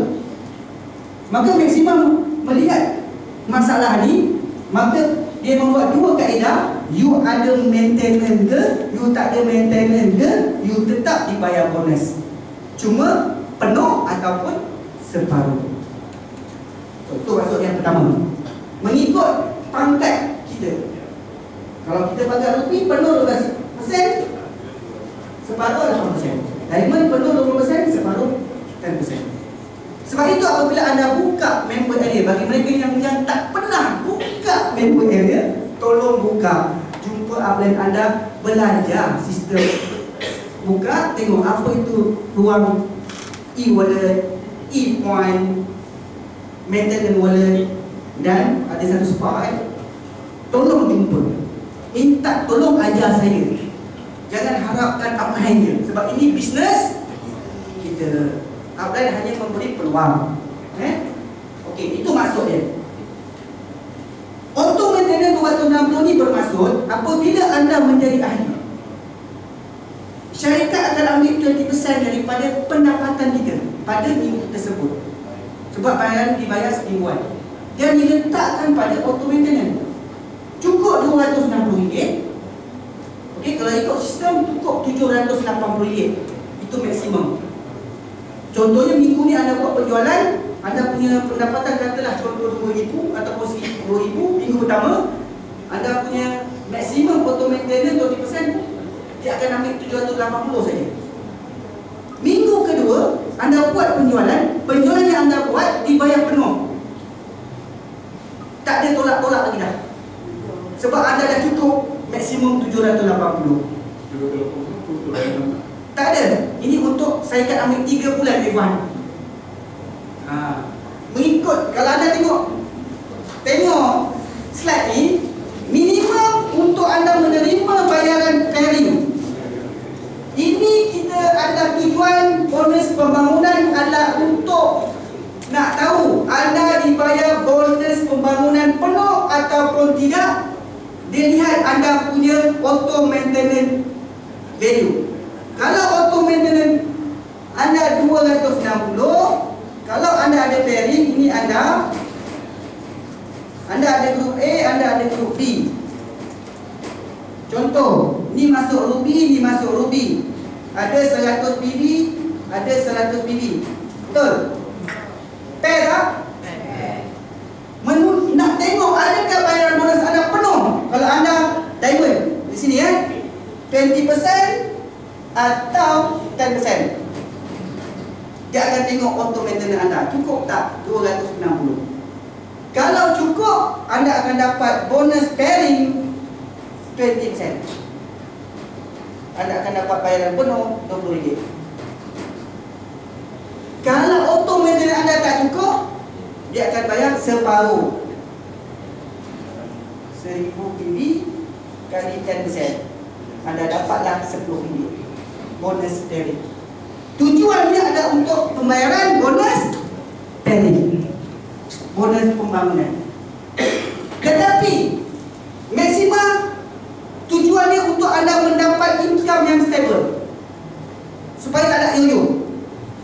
Maka maksimum melihat masalah ni, maka dia membuat dua kaedah. You ada maintenance ke, you tak ada maintenance ke, you tetap dibayar bonus. Cuma penuh ataupun separuh. Itu maksud yang pertama. Mengikut pangkat kita. Kalau kita pakai rupi penuh 12%, separuh 8%. Diamond penuh 20%, separuh 10%. Sebab itu apabila anda buka member area, bagi mereka yang tak pernah buka member area, tolong buka. Jumpa upline anda, belajar sistem. Buka, tengok apa itu ruang e-wallet, e-point, maintenance wallet, dan ada satu spark. Tolong jumpa. Minta tolong ajar saya. Jangan harapkan upline je, sebab ini bisnes kita. Upline hanya memberi peluang. Okey, itu maksud dia. Auto maintenance 260 ni bermaksud apabila anda menjadi ahli, syarikat akan ambil 20% daripada pendapatan kita pada minggu tersebut. Sebab bayaran dibayar semingguan. Dan diletakkan pada auto maintenance. Cukup RM260. Okey, kalau ikut sistem cukup RM780. Itu maksimum. Contohnya minggu ni anda buat penjualan, anda punya pendapatan katalah contoh RM2,000 ataupun RM10,000 minggu pertama, anda punya maksimum auto maintenance 20%, dia akan ambil RM780 saja. Minggu kedua, anda buat penjualan yang anda buat dibayar penuh. Tak ada tolak-tolak lagi dah. Sebab anda dah cukup maksimum RM780. Tak ada. Ini untuk syarikat ambil 3 bulan refund. Mengikut, kalau anda tengok slide ni, minimum untuk anda menerima bayaran pairing. Ini kita ada tujuan bonus pembangunan adalah untuk nak tahu anda dibayar bonus pembangunan penuh ataupun tidak. Dilihat anda punya auto maintenance value. Kalau auto maintenance anda 260, kalau anda ada pairing, ini anda ada grup A, anda ada grup B. Contoh, ni masuk ruby, ni masuk ruby. Ada 100 PV, ada 100 PV. Betul? Pair tak? Nak tengok adakah bayaran bonus anda penuh. Kalau anda diamond di sini 20% atau 10%. Dia akan tengok auto maintenance anda cukup tak 260. Kalau cukup, anda akan dapat bonus pairing 20%. Anda akan dapat bayaran penuh RM20. Kalau auto maintenance anda tak cukup, dia akan bayar separuh. 1000 PB kali 10%, anda dapatlah 10 PB bonus tarif. Tujuannya adalah untuk pembayaran bonus tarif, bonus pembangunan. Tetapi maksimum tujuannya untuk anda mendapat income yang stable, supaya tak ada yoyo.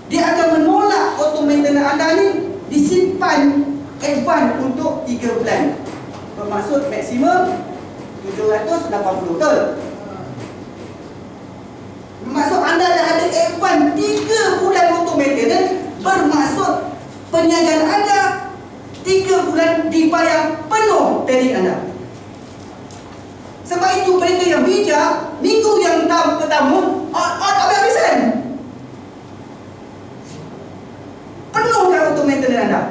Dia akan menolak auto maintenance anda ni disimpan advance untuk 3 bulan. Bermaksud maksimum 780, betul? Bermaksud anda dah ada advance 3 bulan auto maintenance, bermaksud perniagaan anda 3 bulan dibayar penuh tarif anda. Sebab itu mereka yang bijak, minggu yang pertama habis-habisan penuhkan auto maintenance anda.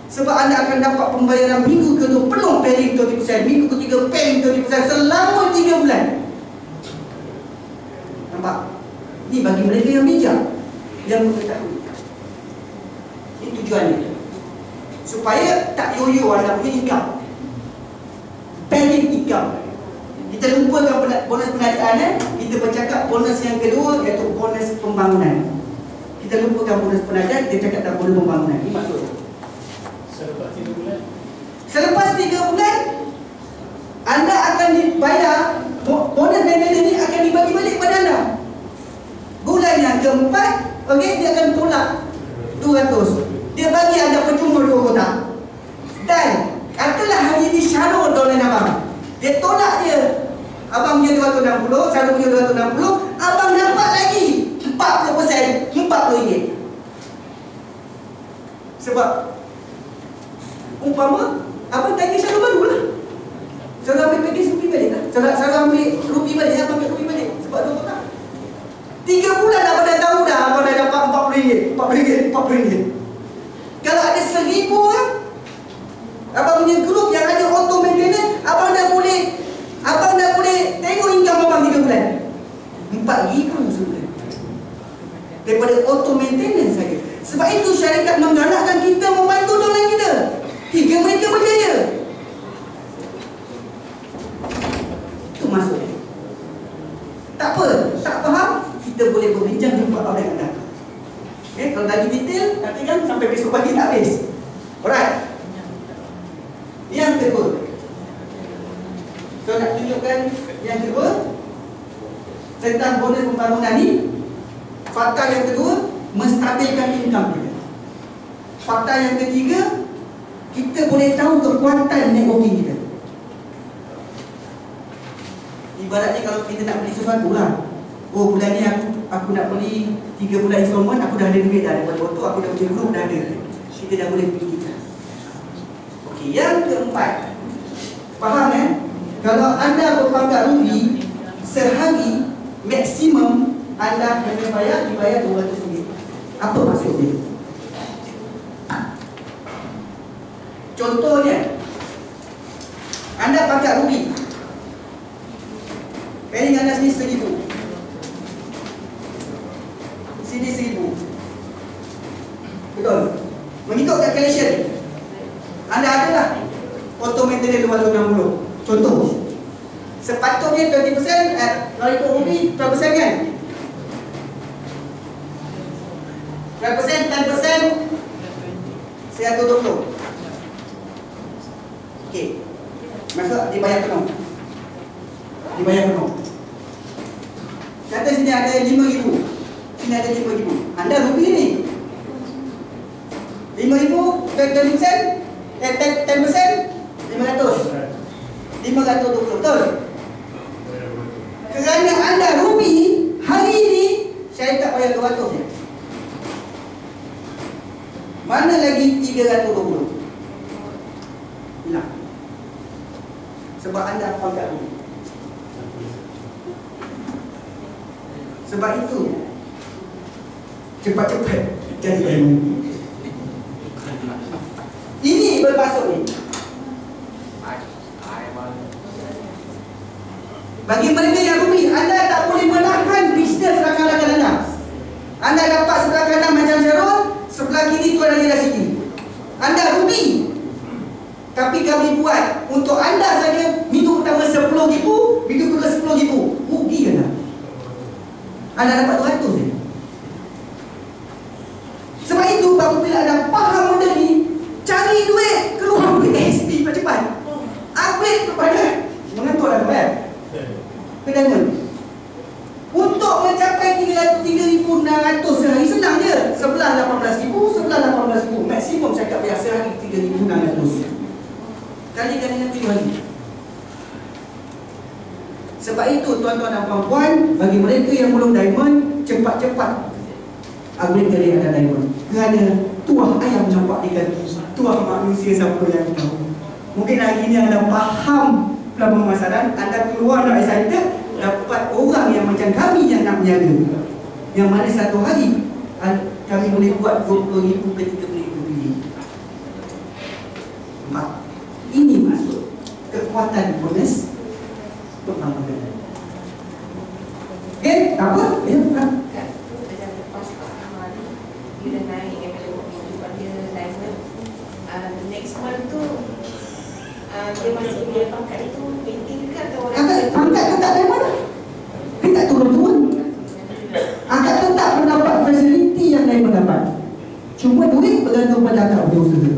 Sebab anda akan dapat pembayaran minggu kedua penuh paying 30%, minggu ketiga paying 30% selama 3 bulan. Nampak? Ini bagi mereka yang bijak, yang mengetahui. Ini tujuannya, supaya tak yoyo anda punya income, paying income. Kita lupakan bonus pengadaan, kita bercakap bonus yang kedua, iaitu bonus pembangunan. Kita lupakan bonus pengadaan, kita cakap tentang bonus pembangunan. Ini maksudnya Selepas 3 bulan, selepas 3 bulan anda akan dibayar, bonus maintenance ini akan dibagi balik pada anda. Bulan yang keempat, okey, dia akan tolak 200. Dia bagi anda percuma 2 kotak. Dan katalah hari ini Syarul dolar abang, dia tolak dia, abang punya 260, Syarul punya 260, abang dapat lagi 40%, RM40. Sebab umpama abang tagih Syarul baru lah, Syarul ambil package rupi balik lah, Syarul ambil rupi balik, abang ambil rupi balik. Sebab 2 kotak 3 bulan abang dah tahu dah, abang dah dapat RM40. Kalau ada 1000 kan, abang punya grup yang ada auto maintenance, abang dah boleh tengok income abang 3 bulan RM4,000 sebulan daripada auto maintenance saja. Sebab itu syarikat menggalakkan kita membantu dolan kita hingga mereka berjaya. Itu maksudnya. Tak apa, tak faham, kita boleh berbincang jumpa orang anda. Okay, kalau lagi detail, nanti kan sampai besok pagi tak habis. Alright. Yang kedua, saya nak tunjukkan yang kedua tentang bonus pembangunan ni. Fakta yang kedua, menstabilkan income kita. Fakta yang ketiga, kita boleh tahu kekuatan networking kita. Ibaratnya kalau kita nak beli sesuatu lah, oh bulan ni aku nak beli 3 bulan installment, aku dah ada duit dah, daripada waktu aku dah punya group dah ada, kita dah boleh beli kita. Okey, yang keempat, faham kan? Kalau anda berpangkat rubi, sehari maksimum anda kena dibayar RM200. Apa maksudnya? Contohnya, anda pangkat rubi, paying anda sini 1000, sini 1000, betul? Mengikut calculation, anda adalah auto maintenance 260. Contoh, sepatutnya 20%, kalau ikut rubi 12% kan? 12%, 10%, 120. Okey, maksud dibayar penuh. Dibayar penuh. Kata sini ada 5,000, sini ada 5,000. Anda rugi ni 5,000 10%, 10%, 500. 520, betul? Kerana anda rugi, hari ini syarikat bayar 200 ya. Mana lagi 320? Hilang. Sebab anda pangkat rugi. Sebab itu cepat-cepat jadi ilmu. Ini bermaksud ni, bagi mereka yang rugi, anda tak boleh menahan bisnes rakan-rakan anda. Anda dapat sebelah kanan macam Syarul, sebelah kiri tu ada Nida Siti. Anda rugi, tapi kami buat untuk anda saja minum 10,000, begitu ke 10,000, rugi kan tak? Anda dapat 200 je. Sebab itu apabila anda faham benda ni, cari duit, keluar duit SP cepat-cepat. Upgrade kepada mengatur dah kan? Ke diamond. Untuk mencapai 3,600 sehari senang je. Sebelah 18,000, sebelah 18,000. Maksimum cakap biar sehari 3,600. Kalikan dengan 7 hari. Sebab itu tuan-tuan dan puan-puan, bagi mereka yang belum diamond, cepat-cepat upgrade dari anda diamond. Kerana tuah ayam nampak di kaki, tuah manusia siapa yang tahu. Mungkin hari ini anda faham dalam pemasaran, anda keluar dari excited, dapat orang yang macam kami yang nak menjaga. Yang mana satu hari kami boleh buat 20,000 ke 30,000 biji. Ini maksud kekuatan bonus pembangunan. Okay, tak apa? Ya, bukan. Macam lepas Pak Ahmad ni, dia dah naik daripada waktu pada diamond. Next month tu dia masih dia pangkat itu maintain ke atau orang Pangkat tetap diamond dah. Dia tak turun-turun. Angkat tetap mendapat fasiliti yang diamond dapat. Cuma duit bergantung pada akak berusaha.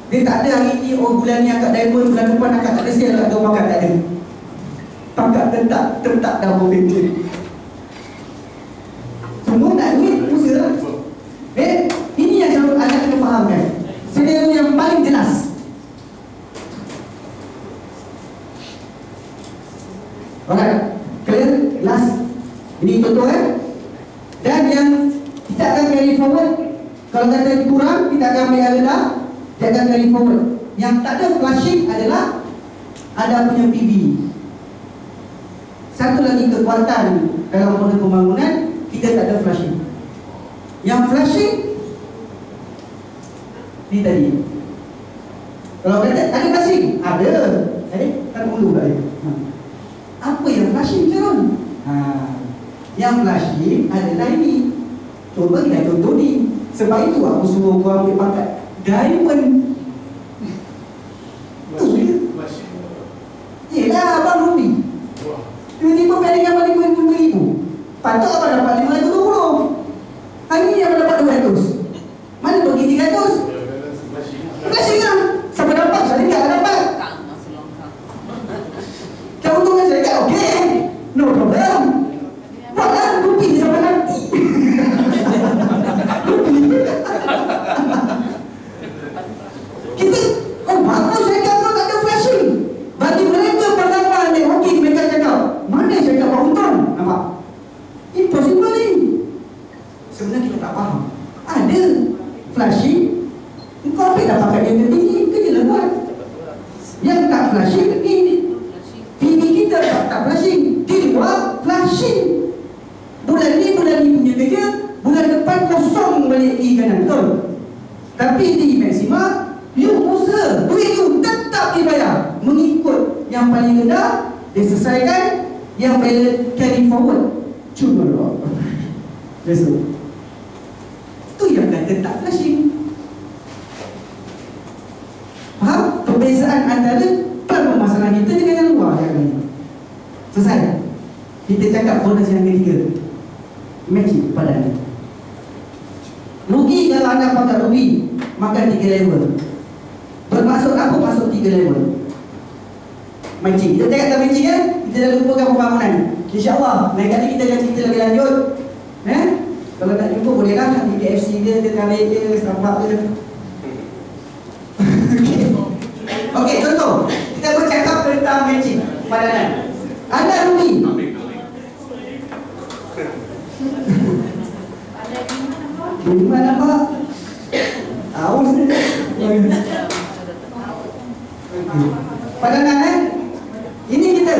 Dia tak ada hari ni, oh bulan ni akak diamond, bulan depan akak tak ada sale, akak tahu pangkat tak ada. Pangkat tetap double maintain. Semua nak duit, usaha. Ini yang selalu anda kena fahamkan. Senario yang paling jelas. Alright, clear? Last. Ini betul kan? Dan yang kita akan carry forward, kalau kata kurang, kita akan ambil rendah, kita akan carry forward. Yang tak ada flashing adalah ada punya PV. Satu lagi kekuatan dalam model pembangunan, kita tak ada flashing. Yang flashing ni tadi. Kalau kata ada flashing, ada. Kan dulu kat dia. Apa yang flashing Sharon? Yang flashing adalah ini. Cuba kita contoh ni. Sebab itu aku suruh kau ambil pangkat diamond. Tu je. Yelah abang Ruby. Tiba-tiba paling abang 5,000. Patut abang dapat 520. Hari ni abang dapat 200. Mana bagi 300? Flashing lah. Siapa dapat? Saya tak dapat. Keuntungan syarikat okey, no problem. Buatlah rupi sampai nanti. Kita, oh bagus syarikat tu tak ada flashing. Bagi mereka pendapat ni, okey mereka cakap, mana syarikat buat untung? Nampak? Impossible ni. Sebenarnya kita tak faham. Ada flashing, kau ambil dah pakai yang tinggi, kerja lah buat. Yang tak flashing ni, PV kita tak flashing, di luar flashing. Bulan ni punya kerja, bulan depan kosong balik di kanan, betul? Tapi di Maxima, you usaha, duit you tetap dibayar mengikut yang paling rendah, diselesaikan, yang paling carry forward. Cuma loh. Besok. Itu yang kata tak flashing. Faham? Perbezaan antara permasalahan kita dengan yang luar yang ini. Selesai. Kita cakap bonus yang ketiga. Matching pada anda. Rugi kalau anda pakai rugi, makan 3 level. Bermaksud apa masuk 3 level? Matching. Kita cakap tentang matching kan? Kita dah lupakan pembangunan. InsyaAllah lain kali kita akan cerita lebih lanjut. Kalau nak jumpa bolehlah di KFC ke, Tekanai ke, Starbucks ke. Okey, contoh. Kita bercakap tentang matching padanan. Anda rugi. Di mana Pak? Tahu saja. Padanan ini kita.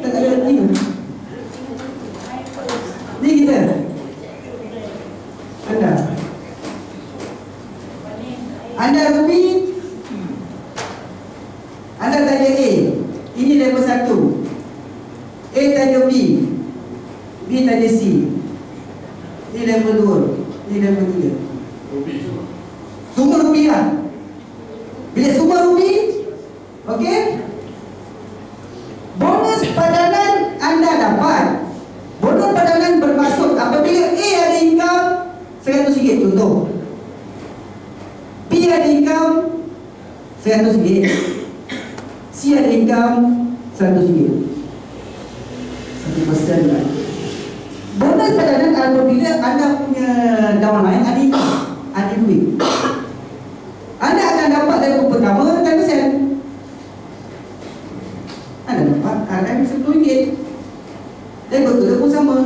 Tak ada ini. Ini kita. Anda rugi. Anda tanya A, ini level 1. A tanya B, B tanya C. Ini level 2, ini level 3. Semua rugi lah. Bila semua rugi, okey, RM100. Si ada income RM100. 1% lah. Bonus padanan apabila anda punya downline ada duit. Anda akan dapat dari pertama 10%. Anda dapat RM RM10. Level kedua pun sama,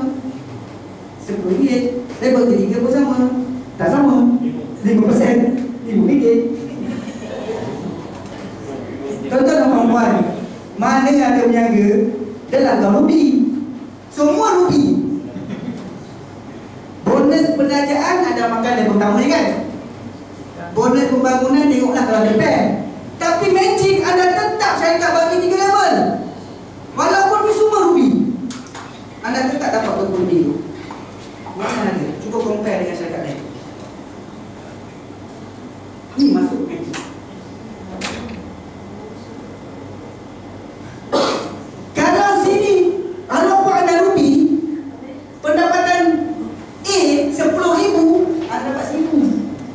RM10. Level ketiga pun sama, tak sama, 5%, RM5. Tuan-tuan dan puan-puan, mana yang ada berniaga dalam kau rubi, semua rubi. Bonus penajaan ada makan level pertama ni kan. Bonus pembangunan tengoklah kalau ada pen. Tapi magic anda tetap syarikat bagi 3 level. Walaupun ni semua rubi, anda tetap dapat berkumpul. Mana ada? Cuba compare dengan syarikat lain. Ni masuk magic. Kalau sini, walaupun anda rubi, pendapatan A 10,000, anda dapat 1,000.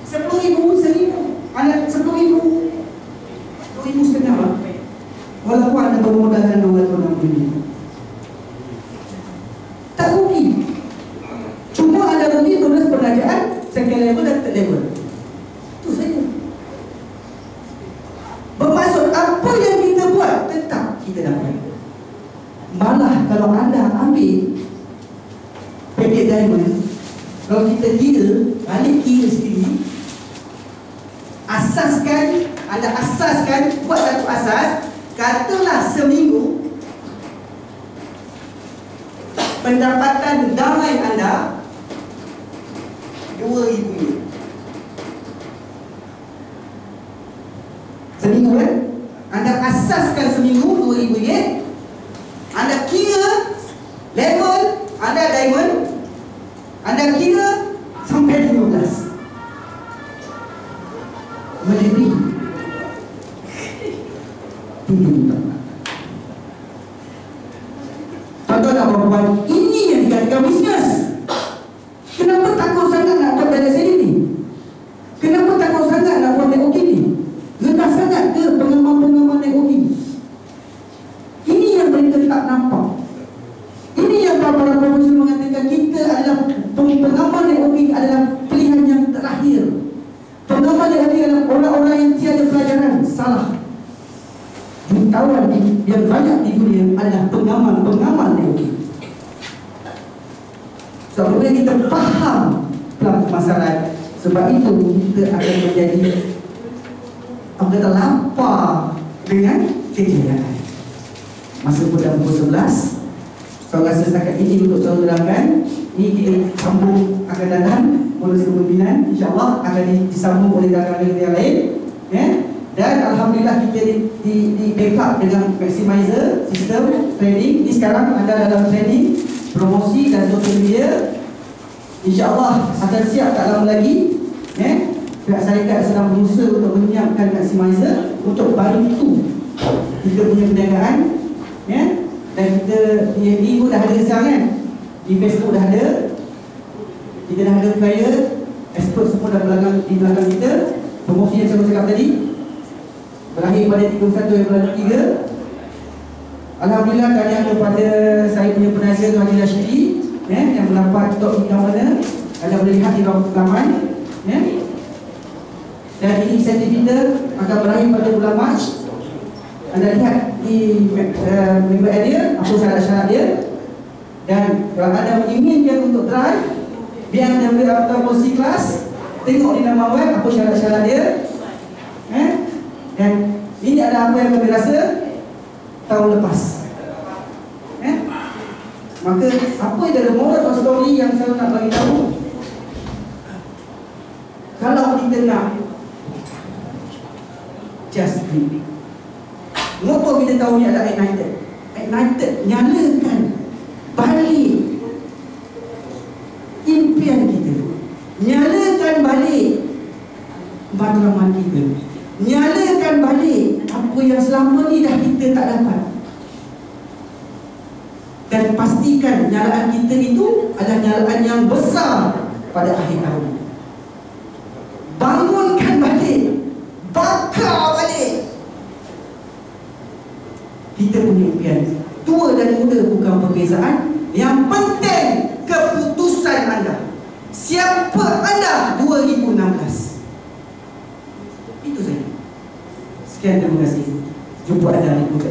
10,000, 1,000. Anda 10,000. 10,000 setengah lah. Walaupun anda bermodalkan RM260. Tak rugi. Cuma anda rugi bonus penajaan second level dan third level. Itu saja. Bermaksud apa yang kita buat tetap kita dapat. Malah kalau anda ambil paket diamond, kalau kita kira, balik kira sendiri, anda asaskan, buat satu asas, katalah seminggu pendapatan downline anda RM2,000. Seminggu kan? Anda asaskan seminggu RM2,000. Anda kira level anda diamond, anda kira sampai 15. Melebihi 7 juta. Tuan-tuan dan puan-puan, ini yang dikatakan bisnes. Kenapa takut sangat nak buat dana sendiri ni? Kenapa takut sangat nak buat networking ni? Rendah sangat ke pengamal-pengamal networking? Ini yang mereka tak nampak. Ini yang para profesor mengatakan kita adalah pengamal networking adalah pilihan yang terakhir. Pengamal networking adalah orang-orang yang tiada pelajaran. Salah. Jutawan yang banyak di dunia adalah pengamal networking. Sebab so, kita faham permasalahan, sebab itu kita akan menjadi kita lapar dengan kejayaan. Masa pada pukul 11, saya rasa setakat ini untuk saya terangkan. Ini kita sambung akan datang bonus kepemimpinan, insyaAllah akan disambung oleh rakan-rakan yang lain, ya? Dan alhamdulillah kita di backup dengan maximizer sistem training. Ini sekarang anda dalam training, promosi dan social media. InsyaAllah akan siap tak lama lagi, ya? Pihak syarikat sedang berusaha untuk menyiapkan maximizer untuk bantu kita punya perniagaan, ya? Dan kita di pun dah ada sekarang kan, di Facebook dah ada, kita dah ada flyer, expert semua dah di belakang kita. Promosi yang saya cakap tadi berakhir pada 31 April 3. Alhamdulillah tahniah kepada saya punya penaja Haji Rashidi, yang mendapat top income mana. Anda boleh lihat di laman, ya? Dan ini insentif kita akan berakhir pada bulan Mac. Anda lihat di member area apa syarat-syarat dia. Dan kalau anda menginginkan untuk drive, biar anda boleh daftar posisi kelas, tengok di nama web apa syarat-syarat dia, dan ini ada apa yang kami rasa tahun lepas. Maka apa yang ada moral of story yang saya nak bagi tahu, kalau kita nak just drink, motor kita tahu ni adalah ignited, nyalakan balik impian kita, nyalakan balik matlamat kita, nyalakan balik apa yang selama ni dah kita tak dapat. Dan pastikan nyalaan kita itu adalah nyalaan yang besar pada akhir tahun. Bangunkan balik, bakar balik punya impian. Tua dan muda bukan perbezaan. Yang penting keputusan anda. Siapa anda 2016? Itu saja. Sekian, terima kasih. Jumpa anda di buka